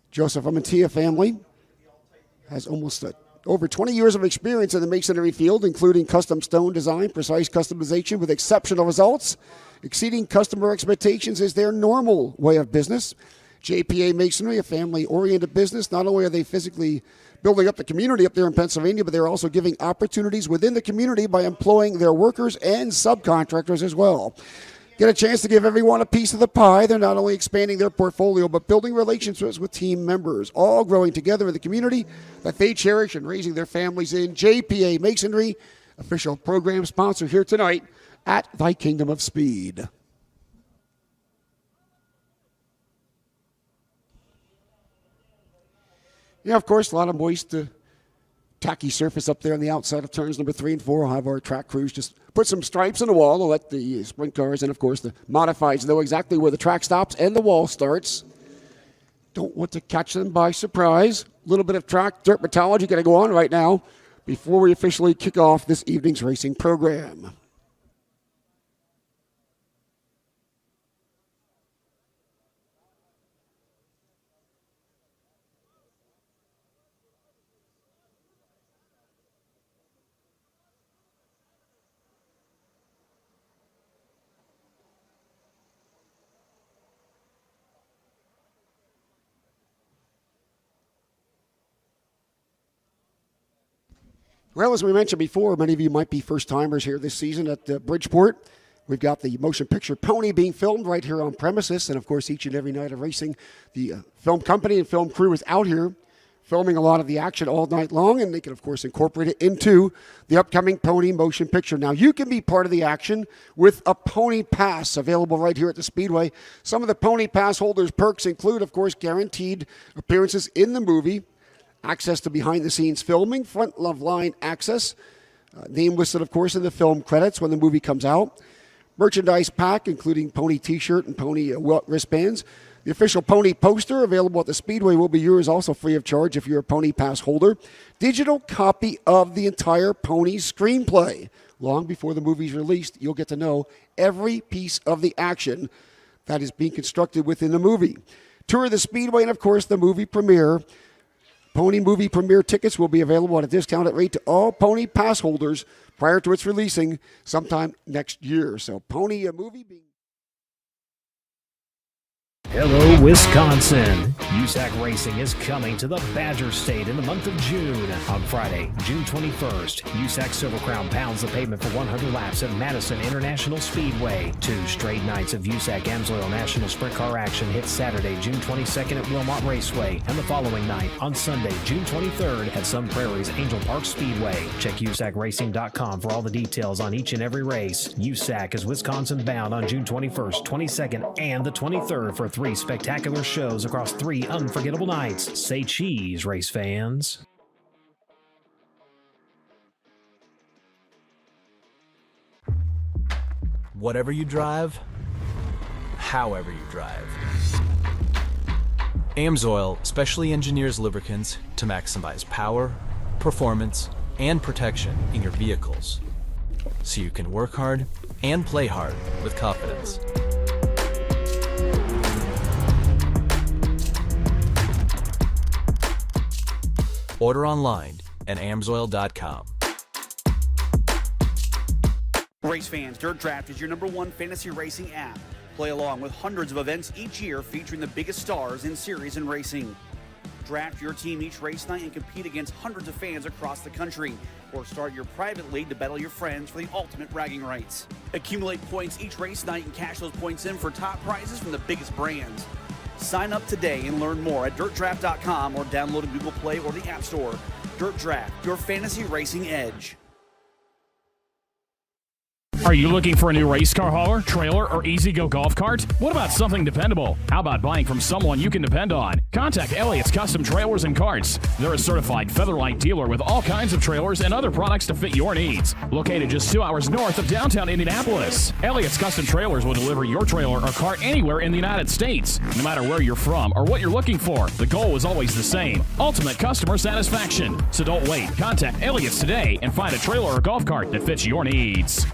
Joseph Amantia family has almost over 20 years of experience in the masonry field, including custom stone design, precise customization with exceptional results. Exceeding customer expectations is their normal way of business. JPA Masonry, a family-oriented business. Not only are they physically building up the community up there in Pennsylvania, but they're also giving opportunities within the community by employing their workers and subcontractors as well. Get a chance to give everyone a piece of the pie. They're not only expanding their portfolio, but building relationships with team members, all growing together in the community that they cherish and raising their families in. JPA Masonry, official program sponsor here tonight at Thy Kingdom of Speed. Yeah, of course, a lot of moist, tacky surface up there on the outside of turns number 3 and 4. We'll have our track crews just put some stripes on the wall to let the sprint cars and, of course, the modifieds know exactly where the track stops and the wall starts. Don't want to catch them by surprise. A little bit of track dermatology going to go on right now before we officially kick off this evening's racing program. Well, as we mentioned before, many of you might be first-timers here this season at Bridgeport. We've got the motion picture Pony being filmed right here on premises, and, of course, each and every night of racing, the film company and film crew is out here filming a lot of the action all night long, and they can, of course, incorporate it into the upcoming Pony motion picture. Now, you can be part of the action with a Pony Pass available right here at the Speedway. Some of the Pony Pass holders' perks include, of course, guaranteed appearances in the movie, access to behind-the-scenes filming, front-of-line access, name listed, of course, in the film credits when the movie comes out, merchandise pack, including Pony T-shirt and Pony wristbands. The official Pony poster available at the Speedway will be yours, also free of charge if you're a Pony Pass holder. Digital copy of the entire Pony screenplay. Long before the movie's released, you'll get to know every piece of the action that is being constructed within the movie. Tour of the Speedway and, of course, the movie premiere. Pony movie premiere tickets will be available at a discounted rate to all Pony Pass holders prior to its releasing sometime next year. So Pony movie being... Hello, Wisconsin. USAC Racing is coming to the Badger State in the month of June. On Friday, June 21st, USAC Silver Crown pounds the pavement for 100 laps at Madison International Speedway. 2 straight nights of USAC AMSOIL National Sprint Car action hits Saturday, June 22nd at Wilmot Raceway, and the following night on Sunday, June 23rd at Sun Prairie's Angel Park Speedway. Check USACRacing.com for all the details on each and every race. USAC is Wisconsin bound on June 21st, 22nd, and the 23rd for 3 spectacular shows across 3 unforgettable nights. Say cheese, race fans. Whatever you drive, however you drive. AMSOIL specially engineers lubricants to maximize power, performance, and protection in your vehicles, so you can work hard and play hard with confidence. Order online at amsoil.com. Race fans, Dirt Draft is your #1 fantasy racing app. Play along with hundreds of events each year featuring the biggest stars in series and racing. Draft your team each race night and compete against hundreds of fans across the country. Or start your private league to battle your friends for the ultimate bragging rights. Accumulate points each race night and cash those points in for top prizes from the biggest brands. Sign up today and learn more at dirtdraft.com or download a Google Play or the App Store. Dirt Draft, your fantasy racing edge. Are you looking for a new race car hauler, trailer, or easy-go golf cart? What about something dependable? How about buying from someone you can depend on? Contact Elliott's Custom Trailers and Carts. They're a certified Featherlight dealer with all kinds of trailers and other products to fit your needs. Located just 2 hours north of downtown Indianapolis, Elliott's Custom Trailers will deliver your trailer or cart anywhere in the United States. No matter where you're from or what you're looking for, the goal is always the same: ultimate customer satisfaction. So don't wait. Contact Elliott's today and find a trailer or golf cart that fits your needs.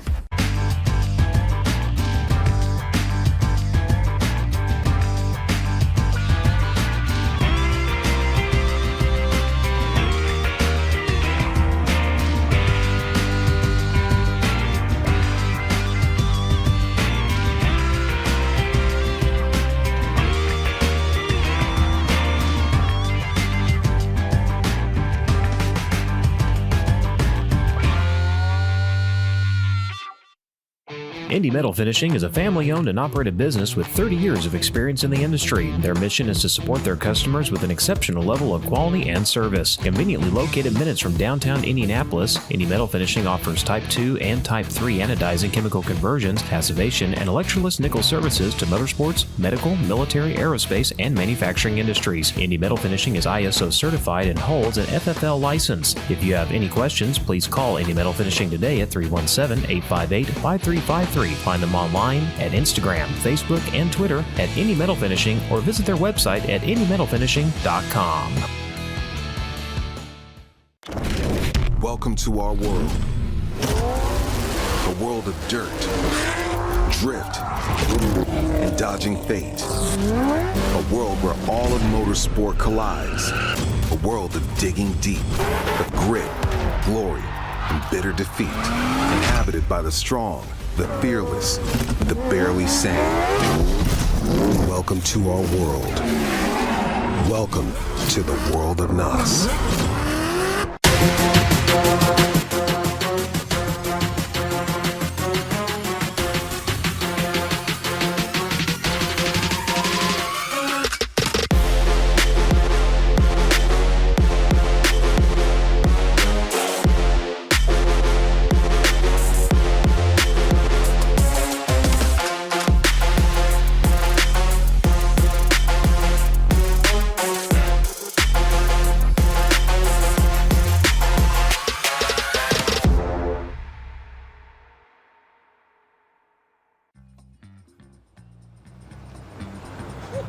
Indy Metal Finishing is a family-owned and operated business with 30 years of experience in the industry. Their mission is to support their customers with an exceptional level of quality and service. Conveniently located minutes from downtown Indianapolis, Indy Metal Finishing offers Type 2 and Type 3 anodizing chemical conversions, passivation, and electroless nickel services to motorsports, medical, military, aerospace, and manufacturing industries. Indy Metal Finishing is ISO certified and holds an FFL license. If you have any questions, please call Indy Metal Finishing today at 317-858-5353. Find them online at Instagram, Facebook, and Twitter at Indy Metal Finishing, or visit their website at indymetalfinishing.com. Welcome to our world. A world of dirt, drift, and dodging fate. A world where all of motorsport collides. A world of digging deep, of grit, glory, and bitter defeat. Inhabited by the strong, the fearless, the barely sane. Welcome to our world. Welcome to the world of NOS.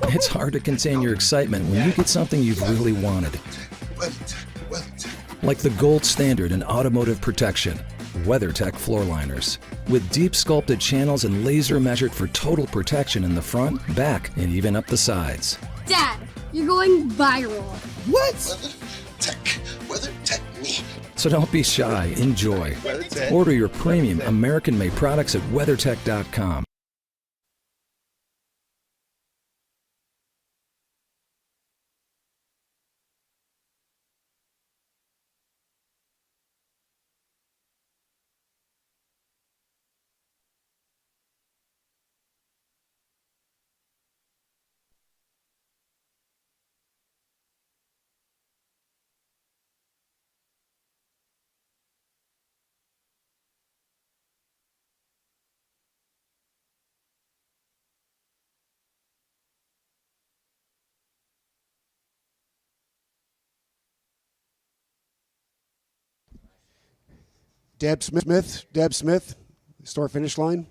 It's hard to contain your excitement when you get something you've really wanted. Like the gold standard in automotive protection, WeatherTech floor liners. With deep sculpted channels and laser measured for total protection in the front, back, and even up the sides. Dad, you're going viral. What? WeatherTech me. So don't be shy, enjoy. Order your premium American-made products at WeatherTech.com. Deb Smith, start finish line.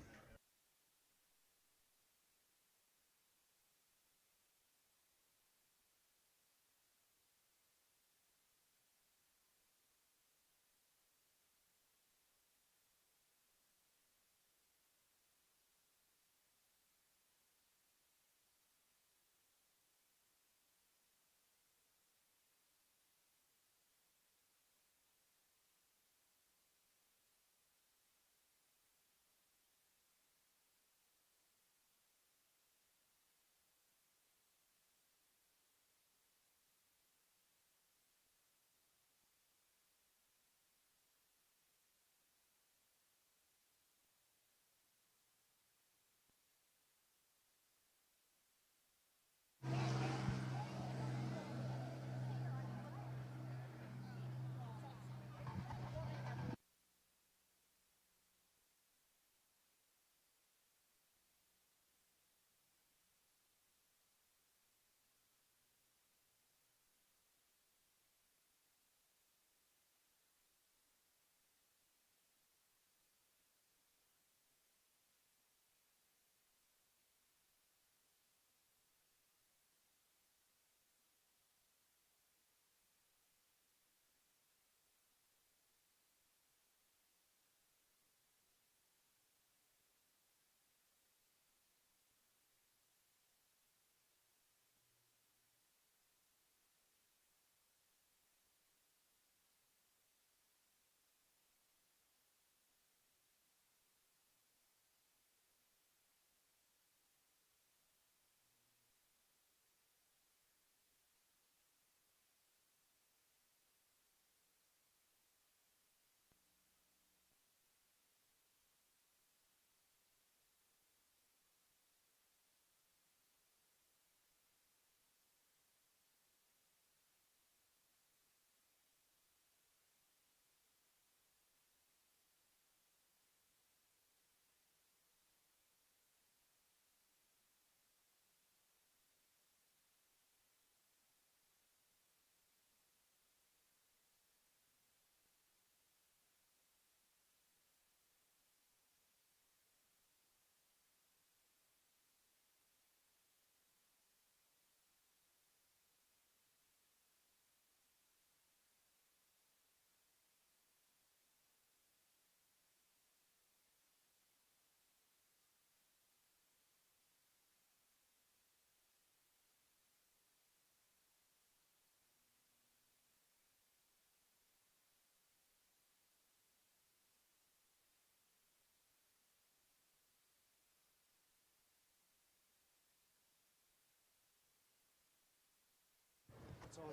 You're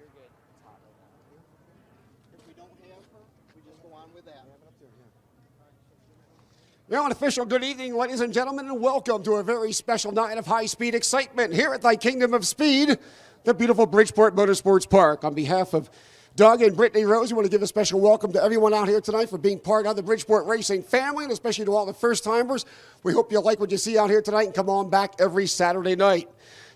good. It's hot right now. If we don't have her, we just go on with that. Now, an official good evening, ladies and gentlemen, and welcome to a very special night of high-speed excitement here at Thy Kingdom of Speed, the beautiful Bridgeport Motorsports Park. On behalf of Doug and Brittany Rose, we want to give a special welcome to everyone out here tonight for being part of the Bridgeport Racing family, and especially to all the first-timers. We hope you like what you see out here tonight and come on back every Saturday night.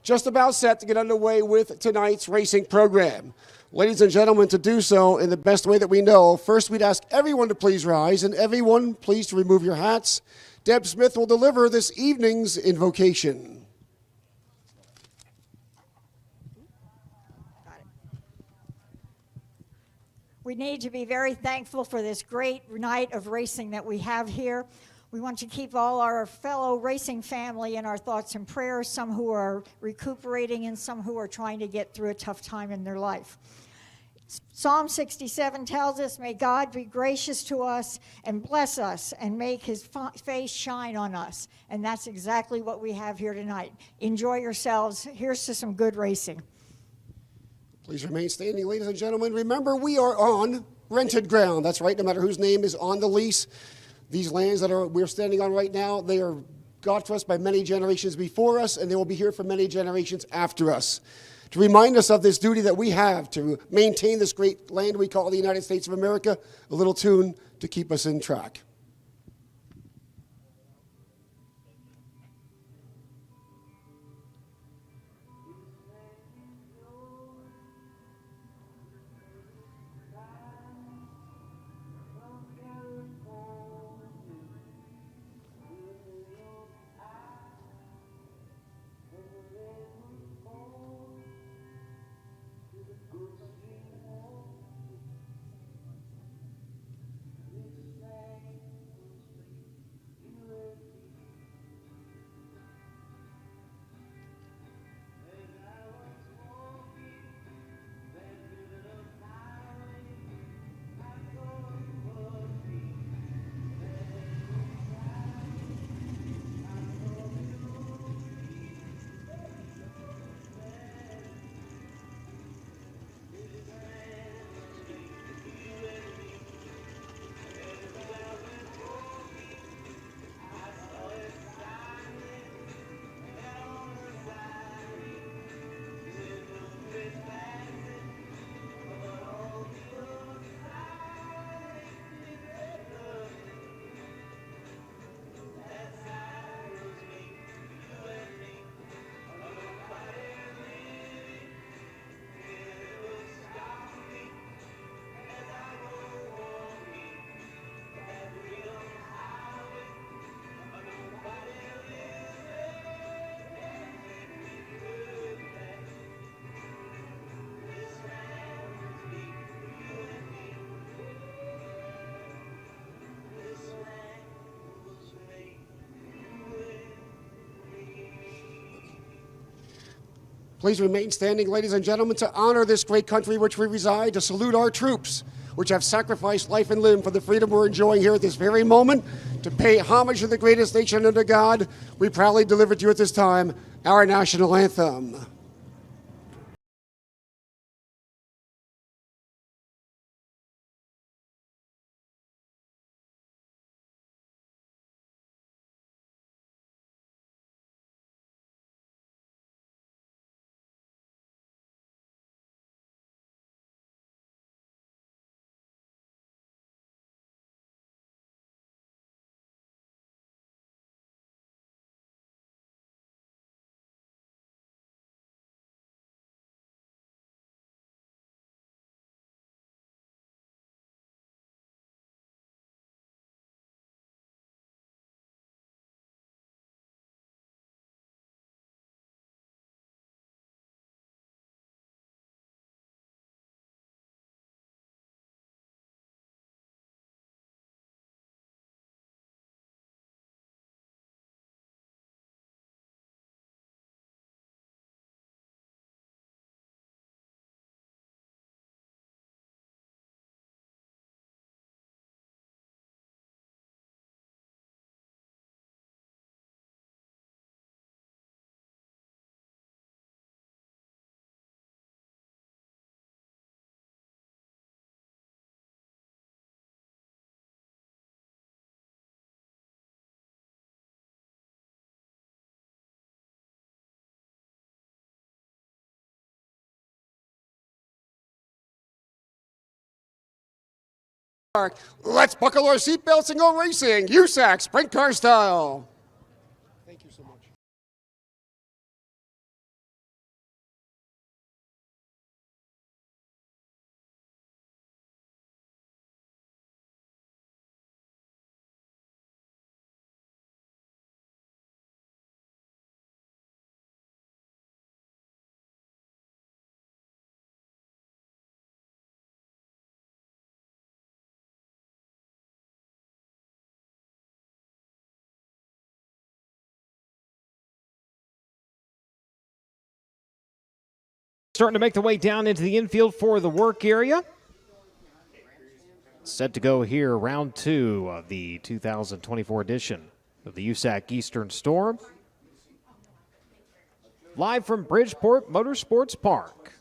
Just about set to get underway with tonight's racing program. Ladies and gentlemen, to do so in the best way that we know, first we'd ask everyone to please rise, and everyone please to remove your hats. Deb Smith will deliver this evening's invocation. We need to be very thankful for this great night of racing that we have here. We want to keep all our fellow racing family in our thoughts and prayers, some who are recuperating and some who are trying to get through a tough time in their life. Psalm 67 tells us, may God be gracious to us and bless us and make his face shine on us. And that's exactly what we have here tonight. Enjoy yourselves. Here's to some good racing. Please remain standing, ladies and gentlemen. Remember, we are on rented ground. That's right, no matter whose name is on the lease. These lands that we're standing on right now, they are got to us by many generations before us, and they will be here for many generations after us. To remind us of this duty that we have to maintain this great land we call the United States of America, a little tune to keep us in track. Please remain standing, ladies and gentlemen, to honor this great country which we reside, to salute our troops, which have sacrificed life and limb for the freedom we're enjoying here at this very moment, to pay homage to the greatest nation under God. We proudly deliver to you at this time our national anthem. Let's buckle our seatbelts and go racing. USAC sprint car style. Thank you so much. Starting to make the way down into the infield for the work area. Set to go here, round 2 of the 2024 edition of the USAC Eastern Storm. Live from Bridgeport Motorsports Park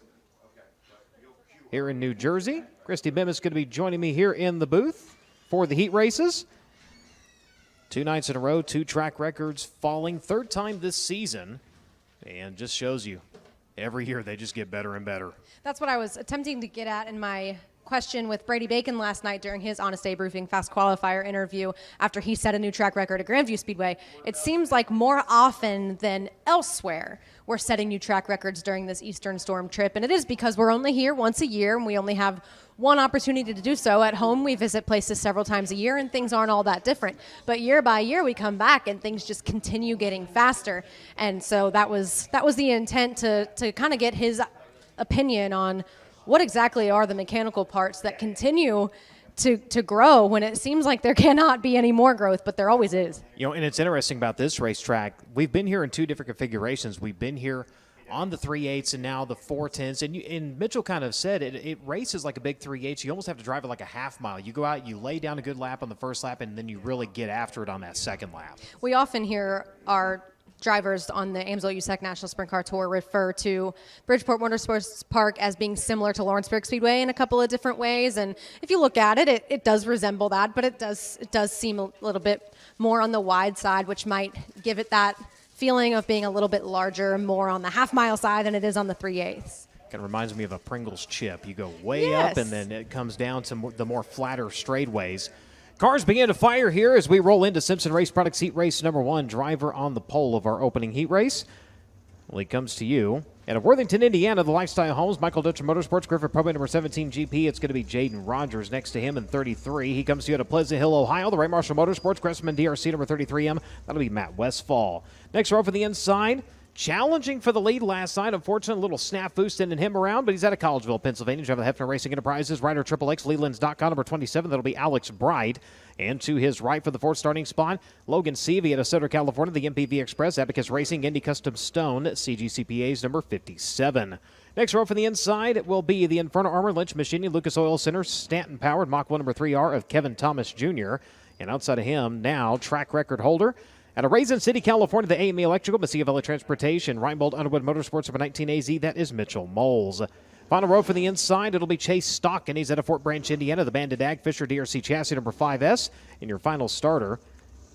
here in New Jersey. Christy Bim is going to be joining me here in the booth for the heat races. 2 nights in a row, 2 track records falling, 3rd time this season, and just shows you every year they just get better and better. That's what I was attempting to get at in my question with Brady Bacon last night during his Honest Abe Roofing Fast Qualifier interview after he set a new track record at Grandview Speedway. It seems like more often than elsewhere we're setting new track records during this Eastern Storm trip, and it is because we're only here once a year and we only have one opportunity to do so. At home, we visit places several times a year and things aren't all that different. But year by year, we come back and things just continue getting faster. And so that was the intent to kind of get his opinion on what exactly are the mechanical parts that continue to grow when it seems like there cannot be any more growth, but there always is. You know, and it's interesting about this racetrack. We've been here in 2 different configurations. We've been here on the 3/8s and now the 410s. And Mitchell kind of said it races like a big 3/8. You almost have to drive it like a half mile. You go out, you lay down a good lap on the first lap, and then you really get after it on that second lap. We often hear our drivers on the AMSOIL USAC National Sprint Car Tour refer to Bridgeport Motorsports Park as being similar to Lawrenceburg Speedway in a couple of different ways. And if you look at it, it does resemble that, but it does seem a little bit more on the wide side, which might give it that feeling of being a little bit larger, more on the half-mile side than it is on the 3/8. Kind of reminds me of a Pringles chip. You go way up, and then it comes down to the more flatter straightaways. Cars begin to fire here as we roll into Simpson Race Products Heat Race number 1, driver on the pole of our opening heat race. Well, he comes to you. Out of Worthington, Indiana, the Lifestyle Homes, Michael Dutcher Motorsports, Griffith Probate number 17 GP. It's going to be Jaden Rogers next to him in 33. He comes to you out of Pleasant Hill, Ohio, the Ray Marshall Motorsports, Cressman DRC number 33M. That'll be Matt Westfall. Next row for the inside. Challenging for the lead last night. Unfortunately, a little snafu sending him around, but he's out of Collegeville, Pennsylvania. Driving the Hefner Racing Enterprises, rider XXX, Lelands.com, number 27. That'll be Alex Bright. And to his right for the 4th starting spot, Logan Seavey out of Sutter, California, the MPV Express, Abacus Racing, Indy Custom Stone, CGCPA's number 57. Next row for the inside, it will be the Inferno Armor, Lynch Machining, Lucas Oil Center, Stanton Powered, Mach 1 number 3R of Kevin Thomas Jr. And outside of him, now track record holder, out of Raisin City, California, the AME Electrical, Messiah Valley Transportation, Reinbold Underwood Motorsports, number 19 AZ, that is Mitchell Moles. Final row for the inside, it'll be Chase Stock, and he's out of Fort Branch, Indiana, the Bandit Ag Fisher DRC Chassis, number 5S. And your final starter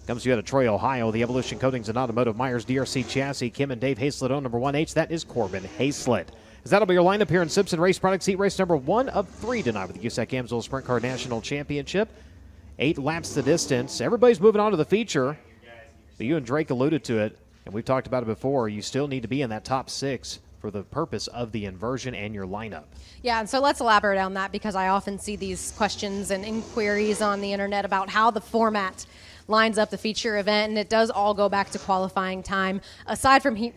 comes to you out of Troy, Ohio, the Evolution Coatings and Automotive Myers DRC Chassis, Kim and Dave Hazlett on number 1H, that is Corbin Hazlett. As that'll be your lineup here in Simpson Race Products Heat Race number 1 of 3 tonight with the USAC AMSOIL Sprint Car National Championship. 8 laps the distance. Everybody's moving on to the feature. But you and Drake alluded to it, and we've talked about it before. You still need to be in that top 6 for the purpose of the inversion and your lineup. Yeah, and so let's elaborate on that because I often see these questions and inquiries on the internet about how the format lines up the feature event, and it does all go back to qualifying time, aside from heat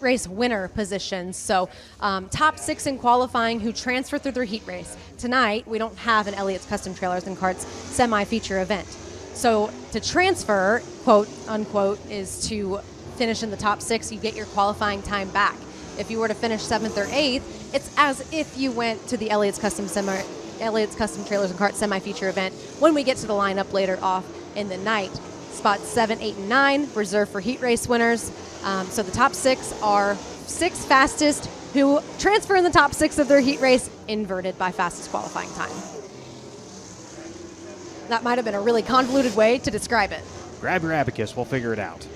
race winner positions. So top 6 in qualifying who transfer through their heat race. Tonight, we don't have an Elliott's Custom Trailers and Carts semi-feature event. So to transfer, quote, unquote, is to finish in the top 6, you get your qualifying time back. If you were to finish 7th or 8th, it's as if you went to the Elliott's Custom Trailers and Carts semi-feature event when we get to the lineup later off in the night. Spots 7, 8, and 9 reserved for heat race winners. So the top 6 are 6 fastest who transfer in the top 6 of their heat race, inverted by fastest qualifying time. That might have been a really convoluted way to describe it. Grab your abacus. We'll figure it out.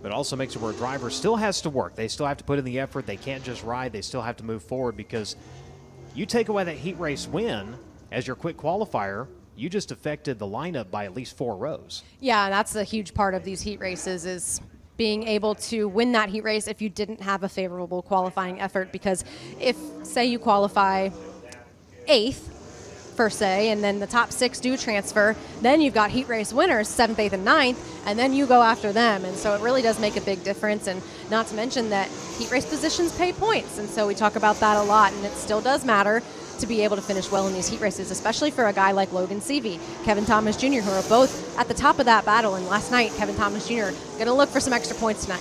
but it also makes it where a driver still has to work. They still have to put in the effort. They can't just ride. They still have to move forward, because you take away that heat race win as your quick qualifier, you just affected the lineup by at least 4 rows. Yeah, that's a huge part of these heat races, is being able to win that heat race if you didn't have a favorable qualifying effort. Because if, say, you qualify 8th, per se, and then the top 6 do transfer, then you've got heat race winners, 7th, 8th, and 9th, and then you go after them. And so it really does make a big difference, and not to mention that heat race positions pay points, and so we talk about that a lot, and it still does matter to be able to finish well in these heat races, especially for a guy like Logan Seavey, Kevin Thomas Jr., who are both at the top of that battle. And last night, Kevin Thomas Jr. going to look for some extra points tonight.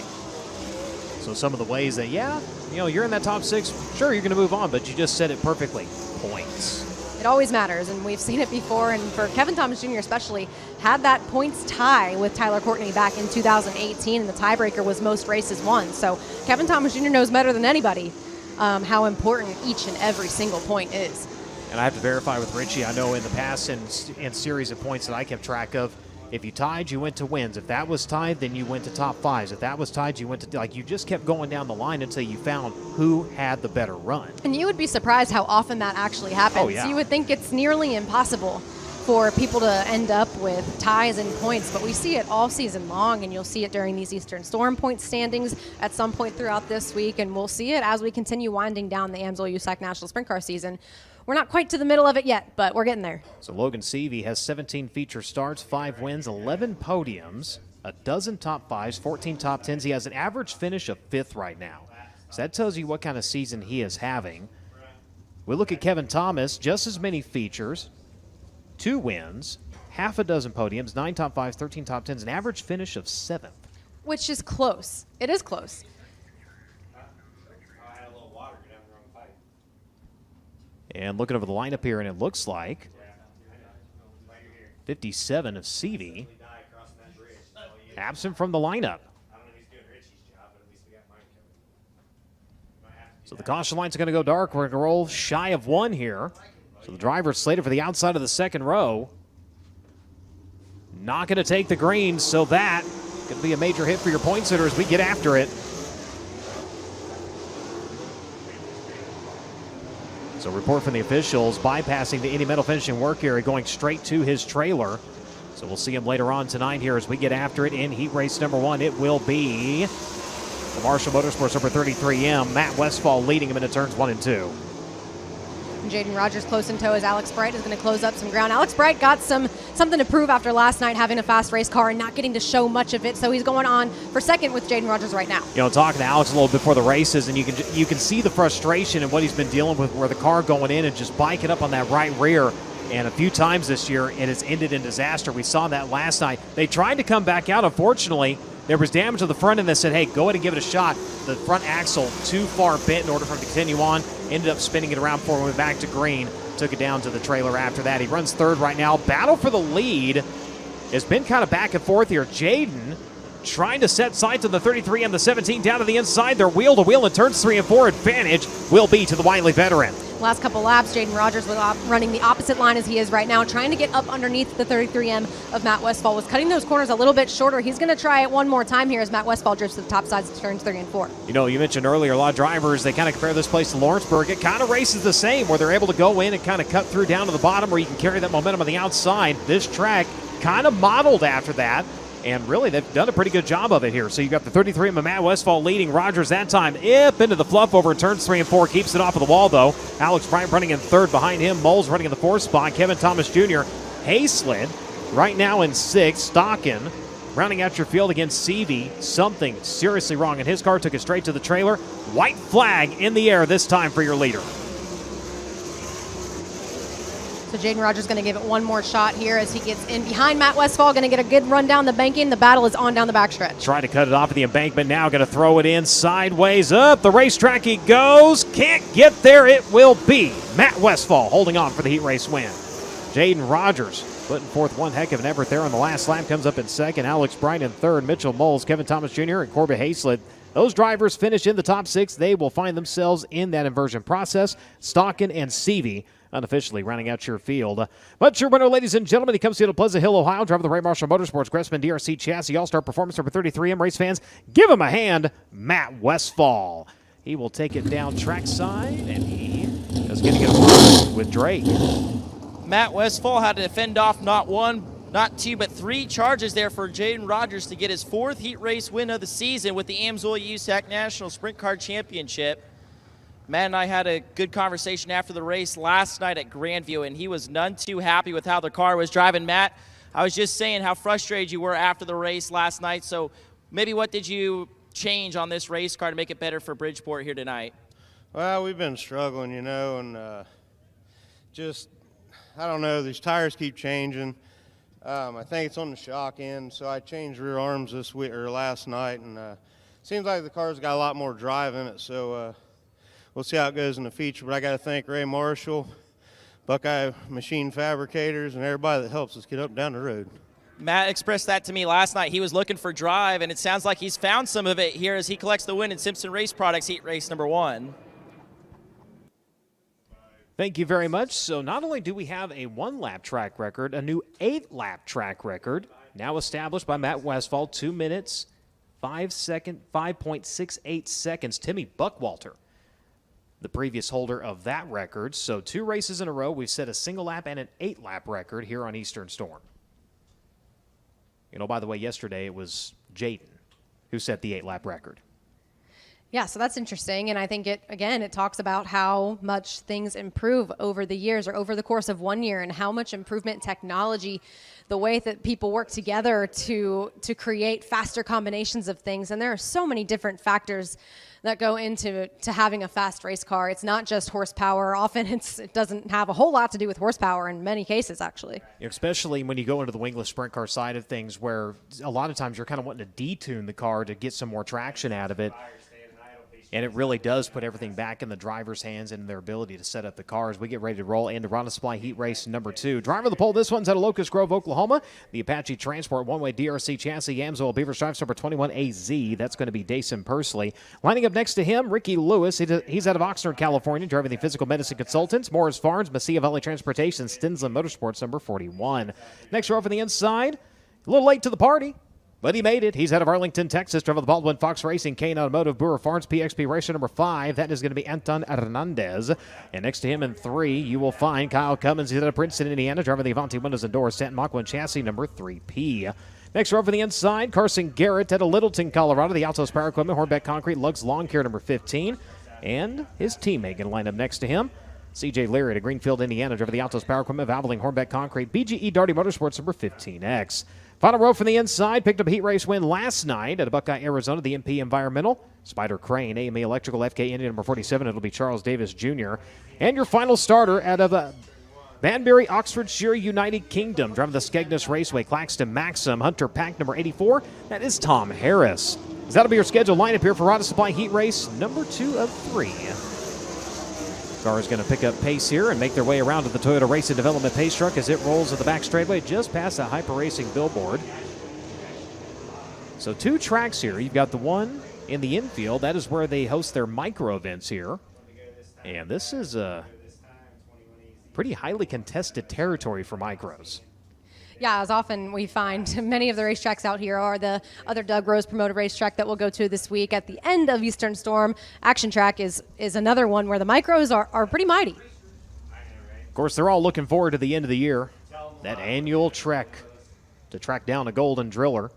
So some of the ways that, you're in that top 6, sure, you're going to move on, but you just said it perfectly. Points. It always matters, and we've seen it before, and for Kevin Thomas Jr. especially, had that points tie with Tyler Courtney back in 2018, and the tiebreaker was most races won. So Kevin Thomas Jr. knows better than anybody how important each and every single point is. And I have to verify with Richie, I know in the past in series of points that I kept track of, if you tied, you went to wins. If that was tied, then you went to top 5s. If that was tied, you went to, you just kept going down the line until you found who had the better run. And you would be surprised how often that actually happens. Oh, yeah. You would think it's nearly impossible for people to end up with ties and points, but we see it all season long, and you'll see it during these Eastern Storm point standings at some point throughout this week, and we'll see it as we continue winding down the AMSOIL USAC National Sprint Car season. We're not quite to the middle of it yet, but we're getting there. So Logan Seavey has 17 feature starts, 5 wins, 11 podiums, a dozen top 5s, 14 top 10s. He has an average finish of 5th right now. So that tells you what kind of season he is having. We look at Kevin Thomas, just as many features, 2 wins, half a dozen podiums, 9 top 5s, 13 top 10s, an average finish of 7th. Which is close. It is close. And looking over the lineup here, and it looks like 57 of Seavey absent from the lineup. So the caution lights are going to go dark. We're going to roll shy of 1 here. So the driver's slated for the outside of the second row. Not going to take the green, so that could be a major hit for your point sitter as we get after it. So report from the officials, bypassing the Indy Metal finishing work area, going straight to his trailer. So we'll see him later on tonight here as we get after it in heat race number 1. It will be the Marshall Motorsports number 33M, Matt Westfall leading him into turns 1 and 2. Jaden Rogers close in tow as Alex Bright is going to close up some ground. Alex Bright got something to prove after last night having a fast race car and not getting to show much of it, so he's going on for second with Jaden Rogers right now. Talking to Alex a little before the races, and you can see the frustration and what he's been dealing with, where the car going in and just biking up on that right rear. And a few times this year, it has ended in disaster. We saw that last night. They tried to come back out. Unfortunately, there was damage to the front end that said, hey, go ahead and give it a shot. The front axle too far bent in order for him to continue on. Ended up spinning it around before we went back to green. Took it down to the trailer after that. He runs 3rd right now. Battle for the lead has been kind of back and forth here. Jaden trying to set sights on the 33 and the 17 down to the inside. They're wheel to wheel in turns 3 and 4. Advantage will be to the Wiley veteran. Last couple laps, Jaden Rogers was running the opposite line as he is right now, trying to get up underneath the 33M of Matt Westfall. Was cutting those corners a little bit shorter. He's going to try it one more time here as Matt Westfall drifts to the top sides of turns 3 and 4. You mentioned earlier, a lot of drivers, they kind of compare this place to Lawrenceburg. It kind of races the same, where they're able to go in and kind of cut through down to the bottom, where you can carry that momentum on the outside. This track kind of modeled after that. And really, they've done a pretty good job of it here. So you've got the 33 of Matt Westfall leading. Rogers that time up into the fluff over in turns 3 and 4. Keeps it off of the wall, though. Alex Bryant running in 3rd behind him. Moles running in the 4th spot. Kevin Thomas Jr. Hayslid right now in 6th. Stockin rounding out your field against Seavey. Something seriously wrong in his car. Took it straight to the trailer. White flag in the air this time for your leader. So Jaden Rogers going to give it one more shot here as he gets in behind Matt Westfall. Going to get a good run down the banking. The battle is on down the backstretch. Trying to cut it off at the embankment now. Going to throw it in sideways up the racetrack he goes. Can't get there. It will be Matt Westfall holding on for the heat race win. Jaden Rogers putting forth one heck of an effort there on the last lap. Comes up in 2nd. Alex Bryant in 3rd. Mitchell Moles, Kevin Thomas Jr., and Corbett Hayslid. Those drivers finish in the top 6. They will find themselves in that inversion process. Stockin and Seavey unofficially rounding out your field. But your winner, ladies and gentlemen, he comes to you to Pleasant Hill, Ohio, driving the Ray Marshall Motorsports Gressman DRC Chassis All-Star Performance number 33M. Race fans, give him a hand, Matt Westfall. He will take it down trackside, and he is going to get a word with Drake. Matt Westfall had to fend off not one, not two, but three charges there for Jaden Rogers to get his 4th heat race win of the season with the AMSOIL USAC National Sprint Car Championship. Matt and I had a good conversation after the race last night at Grandview, and he was none too happy with how the car was driving. Matt, I was just saying how frustrated you were after the race last night, so maybe what did you change on this race car to make it better for Bridgeport here tonight? Well, we've been struggling, you know, and just, I don't know, these tires keep changing. I think it's on the shock end, so I changed rear arms this week or last night, and seems like the car's got a lot more drive in it, so we'll see how it goes in the feature. But I got to thank Ray Marshall, Buckeye Machine Fabricators, and everybody that helps us get up and down the road. Matt expressed that to me last night. He was looking for drive, and it sounds like he's found some of it here as he collects the win in Simpson Race Products Heat Race number 1. Thank you very much. So not only do we have a 1-lap track record, a new 8-lap track record, now established by Matt Westfall, 2 minutes, 5.68 seconds. Timmy Buckwalter, the previous holder of that record. So 2 races in a row, we've set a single lap and an 8-lap record here on Eastern Storm. You know, by the way, yesterday it was Jaden who set the 8-lap record. Yeah, so that's interesting, and I think it talks about how much things improve over the years or over the course of 1 year, and how much improvement in technology, the way that people work together to create faster combinations of things. And there are so many different factors that go into having a fast race car. It's not just horsepower. Often it doesn't have a whole lot to do with horsepower in many cases, actually. Especially when you go into the wingless sprint car side of things, where a lot of times you're kind of wanting to detune the car to get some more traction out of it. And it really does put everything back in the driver's hands and their ability to set up the cars. We get ready to roll into Ronda Supply Heat Race number 2. Driver of the pole, this one's out of Locust Grove, Oklahoma. The Apache Transport one-way DRC chassis, AMSOIL Beaver Stripes number 21AZ. That's going to be Dason Pursley. Lining up next to him, Ricky Lewis. He's out of Oxnard, California, driving the Physical Medicine Consultants. Morris Farms, Mesilla Valley Transportation, Stinsland Motorsports number 41. Next row from the inside, a little late to the party, but he made it. He's out of Arlington, Texas, driver of the Baldwin Fox Racing, Kane Automotive, Brewer Farms, PXP Racer number 5. That is going to be Anton Hernandez. And next to him in 3, you will find Kyle Cummins. He's out of Princeton, Indiana, driving the Avanti Windows and Doors, Stanton Mach 1 chassis number 3P. Next row from the inside, Carson Garrett out of Littleton, Colorado, the Altos Power Equipment, Hornbeck Concrete, Lugs Lawn Care number 15. And his teammate going to line up next to him, CJ Leary out of Greenfield, Indiana, driver of the Altos Power Equipment, Valvoline, Hornbeck Concrete, BGE Darty Motorsports number 15X. Final row from the inside, picked up a heat race win last night at Buckeye, Arizona, the MP Environmental. Spider Crane, AME Electrical, FK Indian number 47. It'll be Charles Davis Jr. And your final starter out of Banbury, Oxfordshire, United Kingdom, driving the Skegness Raceway, Claxton Maxim, Hunter Pack number 84. That is Tom Harris. That'll be your scheduled lineup here for Ronda Supply Heat Race number 2 of 3. Car is going to pick up pace here and make their way around to the Toyota Racing Development pace truck as it rolls at the back straightaway just past the Hyper Racing billboard. So 2 tracks here. You've got the one in the infield. That is where they host their micro events here. And this is a pretty highly contested territory for micros. Yeah, as often we find, many of the racetracks out here are the other Doug Rose promoted racetrack that we'll go to this week at the end of Eastern Storm. Action Track is another one where the micros are pretty mighty. Of course, they're all looking forward to the end of the year. That annual trek to track down a golden driller.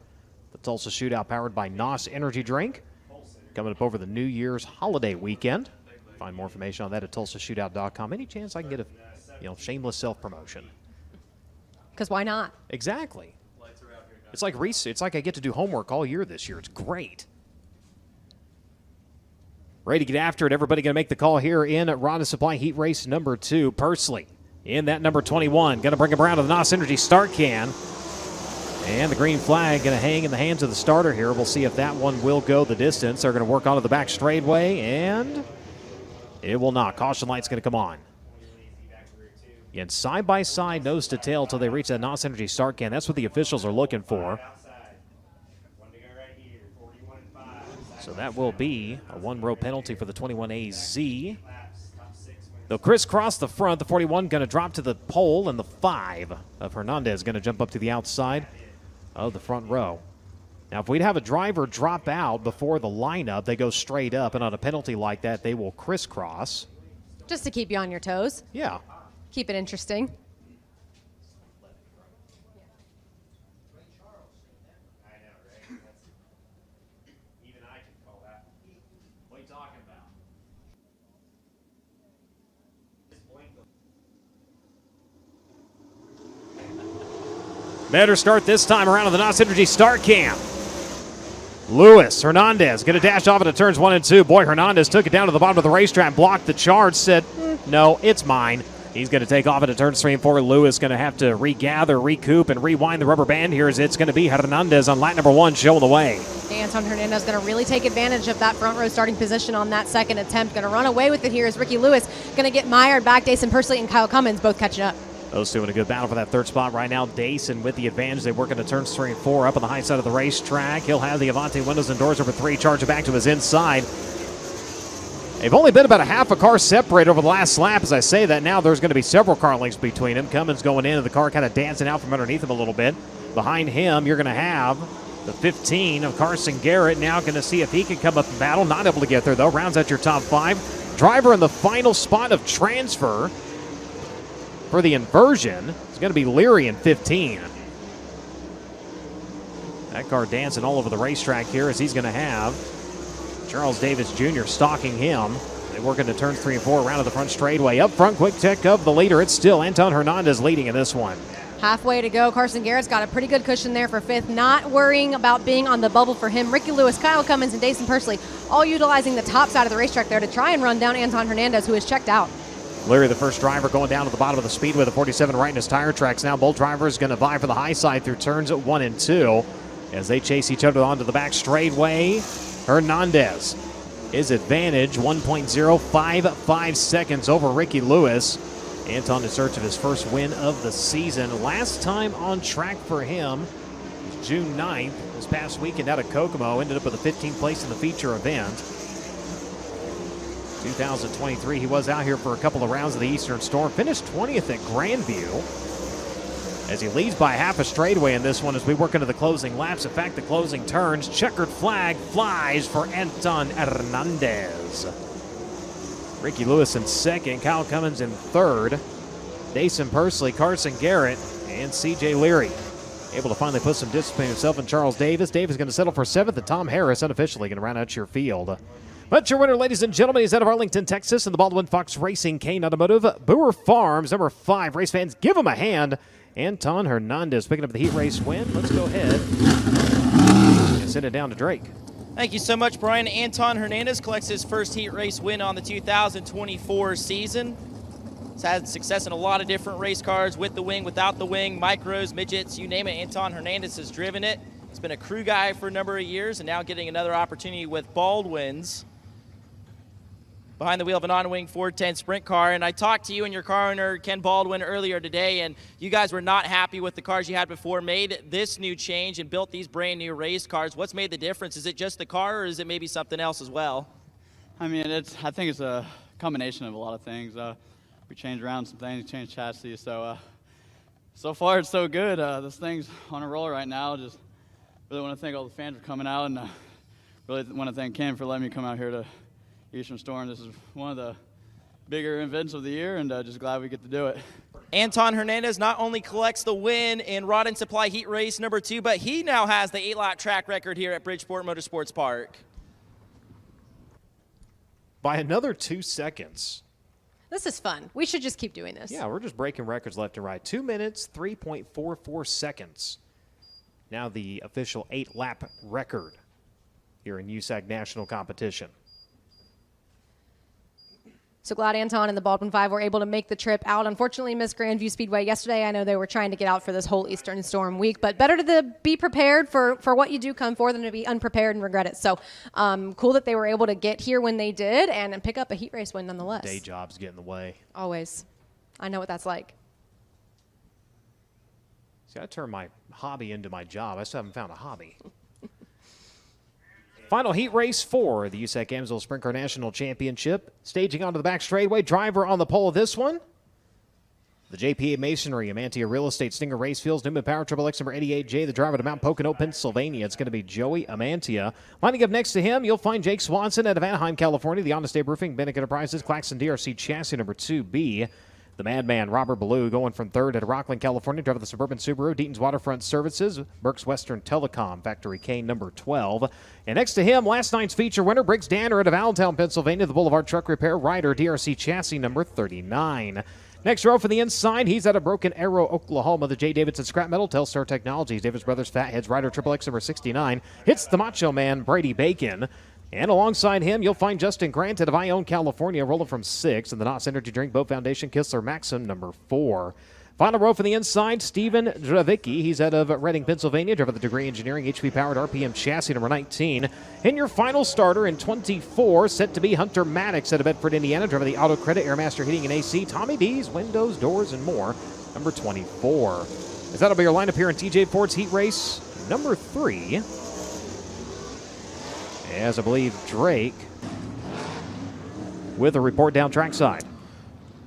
The Tulsa Shootout powered by NOS Energy Drink. Coming up over the New Year's holiday weekend. Find more information on that at tulsashootout.com. Any chance I can get a shameless self-promotion? Because why not? Exactly. It's like I get to do homework all year this year. It's great. Ready to get after it. Everybody going to make the call here in Ronda Supply Heat Race number 2. Pursley in that number 21. Going to bring him around to the NOS Energy start can. And the green flag going to hang in the hands of the starter here. We'll see if that one will go the distance. They're going to work onto the back straightaway, and it will not. Caution light's going to come on. Again, side-by-side, nose-to-tail till they reach that NOS Energy start can. That's what the officials are looking for. So that will be a 1-row penalty for the 21AZ. They'll crisscross the front. The 41 going to drop to the pole, and the 5 of Hernandez going to jump up to the outside of the front row. Now, if we'd have a driver drop out before the lineup, they go straight up, and on a penalty like that, they will crisscross. Just to keep you on your toes. Yeah. Keep it interesting. Better start this time around on the NOS Energy Start Cam. Lewis, Hernandez, going to dash off into turns 1 and 2. Boy, Hernandez took it down to the bottom of the racetrack, blocked the charge, said, no, it's mine. He's going to take off into turns 3 and 4. Lewis going to have to regather, recoup, and rewind the rubber band here as it's going to be Hernandez on lap number 1 showing the way. Anton Hernandez going to really take advantage of that front row starting position on that second attempt. Going to run away with it here as Ricky Lewis going to get mired back. Dason Pursley and Kyle Cummins both catching up. Those two in a good battle for that third spot right now. Dason with the advantage. They work into turns 3 and 4 up on the high side of the racetrack. He'll have the Avante windows and doors over 3, charge it back to his inside. They've only been about a half a car separated over the last lap. As I say that now, there's going to be several car links between them. Cummins going in, and the car kind of dancing out from underneath him a little bit. Behind him, you're going to have the 15 of Carson Garrett. Now going to see if he can come up in battle. Not able to get there, though. Rounds out your top 5. Driver in the final spot of transfer for the inversion is going to be Leary in 15. That car dancing all over the racetrack here as he's going to have Charles Davis Jr. stalking him. They work into turns 3 and 4 around to the front straightaway. Up front, quick check of the leader. It's still Anton Hernandez leading in this one. Halfway to go. Carson Garrett's got a pretty good cushion there for 5th. Not worrying about being on the bubble for him. Ricky Lewis, Kyle Cummins, and Dason Pursley all utilizing the top side of the racetrack there to try and run down Anton Hernandez, who is checked out. Leary, the first driver, going down to the bottom of the speedway. The 47 right in his tire tracks. Now both drivers going to vie for the high side through turns 1 and 2 as they chase each other onto the back straightway. Hernandez, his advantage, 1.055 seconds over Ricky Lewis. Anton in search of his first win of the season. Last time on track for him was June 9th. This past weekend out of Kokomo. Ended up with a 15th place in the feature event. 2023, he was out here for a couple of rounds of the Eastern Storm. Finished 20th at Grandview as he leads by half a straightaway in this one as we work into the closing laps. In fact, the closing turns. Checkered flag flies for Anton Hernandez. Ricky Lewis in 2nd, Kyle Cummins in 3rd, Dason Pursley, Carson Garrett, and C.J. Leary able to finally put some distance between himself and Charles Davis. Davis going to settle for 7th, and Tom Harris unofficially going to round out your field. But your winner, ladies and gentlemen, is out of Arlington, Texas, in the Baldwin Fox Racing Kane Automotive Boer Farms, number 5. Race fans, give him a hand. Anton Hernandez picking up the heat race win. Let's go ahead and send it down to Drake. Thank you so much, Brian. Anton Hernandez collects his first heat race win on the 2024 season. He's had success in a lot of different race cars, with the wing, without the wing, micros, midgets, you name it. Anton Hernandez has driven it. He's been a crew guy for a number of years and now getting another opportunity with Baldwin's behind the wheel of an on-wing Ford 10 sprint car. And I talked to you and your car owner, Ken Baldwin, earlier today, and you guys were not happy with the cars you had before, made this new change and built these brand new race cars. What's made the difference? Is it just the car, or is it maybe something else as well? I mean, I think it's a combination of a lot of things. We changed around some things, changed chassis, so far it's so good. This thing's on a roll right now. Just really want to thank all the fans for coming out, and really want to thank Ken for letting me come out here to Eastern Storm. This is one of the bigger events of the year, and just glad we get to do it. Anton Hernandez not only collects the win in Rod and Supply Heat Race number 2, but he now has the 8-lap track record here at Bridgeport Motorsports Park. By another 2 seconds. This is fun. We should just keep doing this. Yeah, we're just breaking records left and right. 2 minutes, 3.44 seconds. Now the official 8-lap record here in USAC National Competition. So glad Anton and the Baldwin 5 were able to make the trip out. Unfortunately, missed Grandview Speedway yesterday. I know they were trying to get out for this whole Eastern Storm week, but better to be prepared for what you do come for than to be unprepared and regret it. So cool that they were able to get here when they did and pick up a heat race win nonetheless. Day jobs get in the way. Always. I know what that's like. See, I turn my hobby into my job. I still haven't found a hobby. Final heat race for the USAC Amsoil Sprint Car National Championship. Staging onto the back straightaway. Driver on the pole of this one. The JPA Masonry, Amantia Real Estate, Stinger Race Fields, Newman Power, Triple X number 88J, the driver to Mount Pocono, Pennsylvania. It's going to be Joey Amantia. Lining up next to him, you'll find Jake Swanson out of Anaheim, California. The Honest Abe Roofing, Bennick Enterprises, Claxon DRC Chassis number 2B. The Madman, Robert Ballou, going from third at Rockland, California. Driver the Suburban Subaru, Deaton's Waterfront Services, Burke's Western Telecom, Factory K number 12. And next to him, last night's feature winner, Briggs Danner out of Allentown, Pennsylvania. The Boulevard Truck Repair, Ryder, DRC Chassis number 39. Next row for the inside, he's out of Broken Arrow, Oklahoma. The J. Davidson Scrap Metal, Telstar Technologies, Davis Brothers Fatheads, Ryder Triple X number 69. Hits the Macho Man, Brady Bacon. And alongside him, you'll find Justin Grant out of Ione, California, rolling from 6th. And the Knott's Energy Drink Boat Foundation, Kistler Maxim number 4. Final row for the inside, Steven Dravicki. He's out of Reading, Pennsylvania, driver the Degree Engineering, HP-powered RPM chassis number 19. And your final starter in 24, set to be Hunter Maddox out of Bedford, Indiana, driver the Auto Credit, Airmaster Heating and AC, Tommy D's, Windows, Doors, and more, number 24. As that'll be your lineup here in TJ Ford's Heat Race number 3. As I believe Drake with a report down trackside.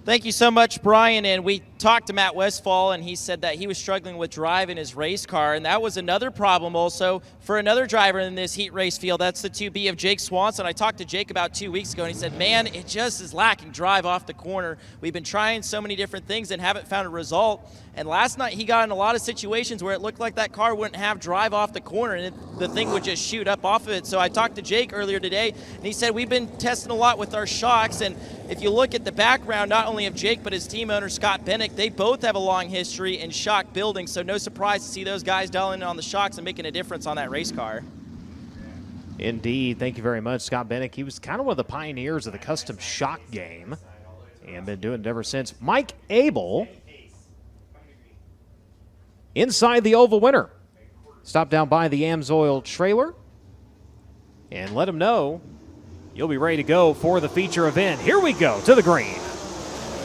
Thank you so much, Brian. And we talked to Matt Westfall, and he said that he was struggling with drive in his race car, and that was another problem also for another driver in this heat race field. That's the 2B of Jake Swanson. I talked to Jake about 2 weeks ago, and he said, man, it just is lacking drive off the corner. We've been trying so many different things and haven't found a result. And last night he got in a lot of situations where it looked like that car wouldn't have drive off the corner, and the thing would just shoot up off of it. So I talked to Jake earlier today, and he said we've been testing a lot with our shocks. And if you look at the background, not only of Jake, but his team owner, Scott Bennick, they both have a long history in shock building. So no surprise to see those guys dialing in on the shocks and making a difference on that race car. Indeed. Thank you very much, Scott Bennick. He was kind of one of the pioneers of the custom shock game and been doing it ever since. Mike Abel, inside the oval winner. Stop down by the Amsoil trailer and let him know you'll be ready to go for the feature event. Here we go to the green.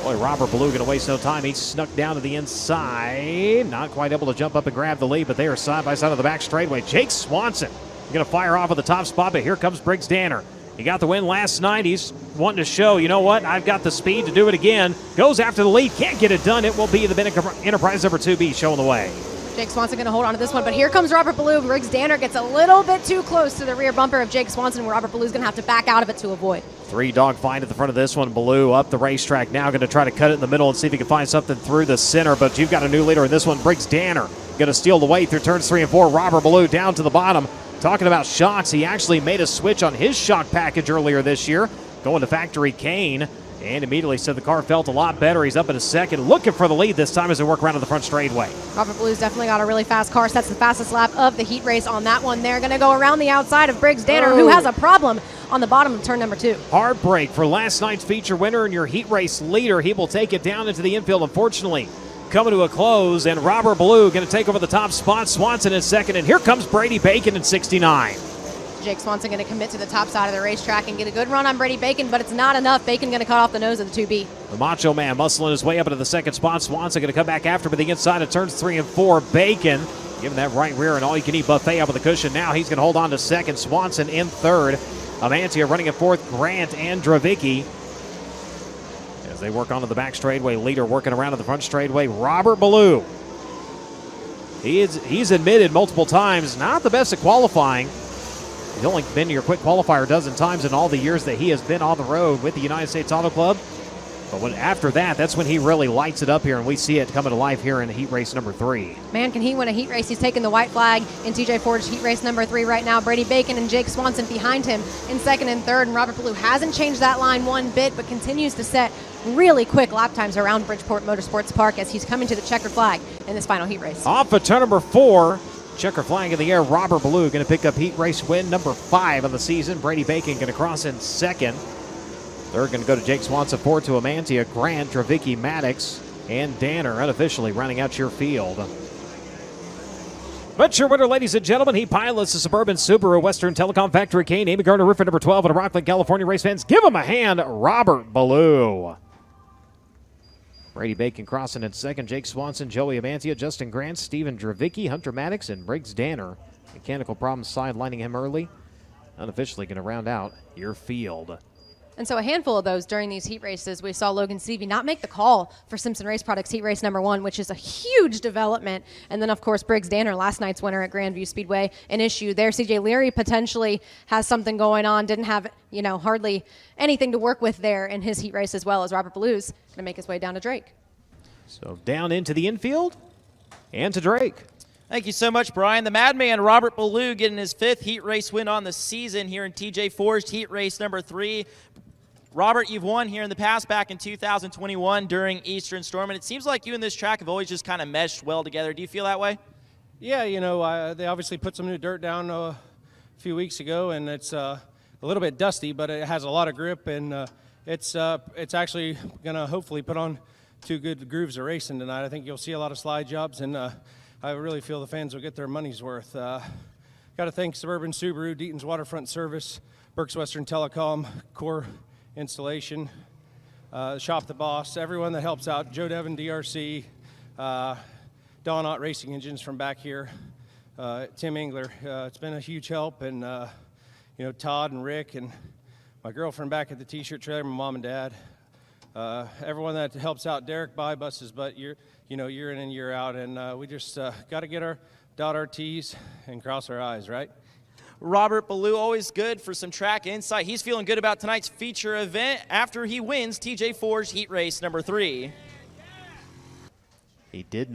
Boy, Robert Ballou going to waste no time. He snuck down to the inside. Not quite able to jump up and grab the lead, but they are side by side on the back straightaway. Jake Swanson going to fire off at the top spot, but here comes Briggs Danner. He got the win last night. He's wanting to show, you know what, I've got the speed to do it again. Goes after the lead, can't get it done. It will be the Bennick Enterprise number 2B showing the way. Jake Swanson going to hold on to this one, but here comes Robert Ballou. Briggs Danner gets a little bit too close to the rear bumper of Jake Swanson, where Robert Ballou's going to have to back out of it to avoid. 3-dog fight at the front of this one. Ballou up the racetrack now, going to try to cut it in the middle and see if he can find something through the center, but you've got a new leader in this one. Briggs Danner going to steal the way through turns 3 and 4. Robert Ballou down to the bottom. Talking about shocks, he actually made a switch on his shock package earlier this year, going to Factory Kane, and immediately said the car felt a lot better. He's up in a second, looking for the lead this time as they work around to the front straightaway. Robert Ballou's definitely got a really fast car. Sets the fastest lap of the heat race on that one. They're going to go around the outside of Briggs Danner, who has a problem on the bottom of turn number 2. Hard break for last night's feature winner and your heat race leader. He will take it down into the infield, unfortunately. Coming to a close, and Robert Ballou going to take over the top spot. Swanson in second, and here comes Brady Bacon in 69. Jake Swanson going to commit to the top side of the racetrack and get a good run on Brady Bacon, but it's not enough. Bacon going to cut off the nose of the 2B. The Macho Man muscling his way up into the second spot. Swanson going to come back after, but the inside of turns 3 and 4. Bacon giving that right rear and all-you-can-eat buffet up with the cushion. Now he's going to hold on to second. Swanson in third. Amantia running in fourth. Grant and Dravicki as they work onto the back straightaway. Leader working around to the front straightaway. Robert Ballou. He's admitted multiple times, not the best at qualifying. He's only been to your quick qualifier a dozen times in all the years that he has been on the road with the United States Auto Club. But after that, that's when he really lights it up here, and we see it coming to life here in heat race number 3. Man, can he win a heat race? He's taking the white flag in TJ Ford's heat race number 3 right now. Brady Bacon and Jake Swanson behind him in second and third, and Robert Ballou hasn't changed that line one bit, but continues to set really quick lap times around Bridgeport Motorsports Park as he's coming to the checkered flag in this final heat race. Off of turn number 4. Checker flag in the air. Robert Ballou going to pick up heat race win number 5 of the season. Brady Bacon going to cross in second. They're going to go to Jake Swanson, 4 to Amantia, Grant, Dravicki, Maddox, and Danner unofficially rounding out your field. But your winner, ladies and gentlemen, he pilots the Suburban Subaru Western Telecom Factory Kane, Amy Gardner Roofer number 12 at Rockland, California. Race fans, give him a hand, Robert Ballou. Brady Bacon crossing in second. Jake Swanson, Joey Amantia, Justin Grant, Steven Dravicki, Hunter Maddox, and Briggs Danner. Mechanical problems sidelining him early. unofficially going to round out your field. And so a handful of those during these heat races, we saw Logan Stevie not make the call for Simpson Race Products heat race number 1, which is a huge development. And then, of course, Briggs Danner, last night's winner at Grandview Speedway, an issue there. CJ Leary potentially has something going on, didn't have, hardly anything to work with there in his heat race, as well as Robert Ballew's going to make his way down to Drake. So down into the infield and to Drake. Thank you so much, Brian. The Madman Robert Ballew getting his 5th heat race win on the season here in TJ Forged heat race number 3. Robert, you've won here in the past back in 2021 during Eastern Storm, and it seems like you and this track have always just kind of meshed well together. Do you feel that way? Yeah, they obviously put some new dirt down a few weeks ago, and it's a little bit dusty, but it has a lot of grip, and it's actually going to hopefully put on 2 good grooves of racing tonight. I think you'll see a lot of slide jobs, and I really feel the fans will get their money's worth. Got to thank Suburban Subaru, Deaton's Waterfront Service, Berks Western Telecom, Core Installation, Shop the Boss, everyone that helps out, Joe Devon, DRC, Don Ott Racing Engines from back here, Tim Engler. It's been a huge help, and Todd and Rick and my girlfriend back at the T-shirt trailer, my mom and dad, everyone that helps out. Derek buy buses, but year in and year out, and we just got to dot our T's and cross our I's, right? Robert Ballew, always good for some track insight. He's feeling good about tonight's feature event after he wins TJ Forged heat race number 3. He did not.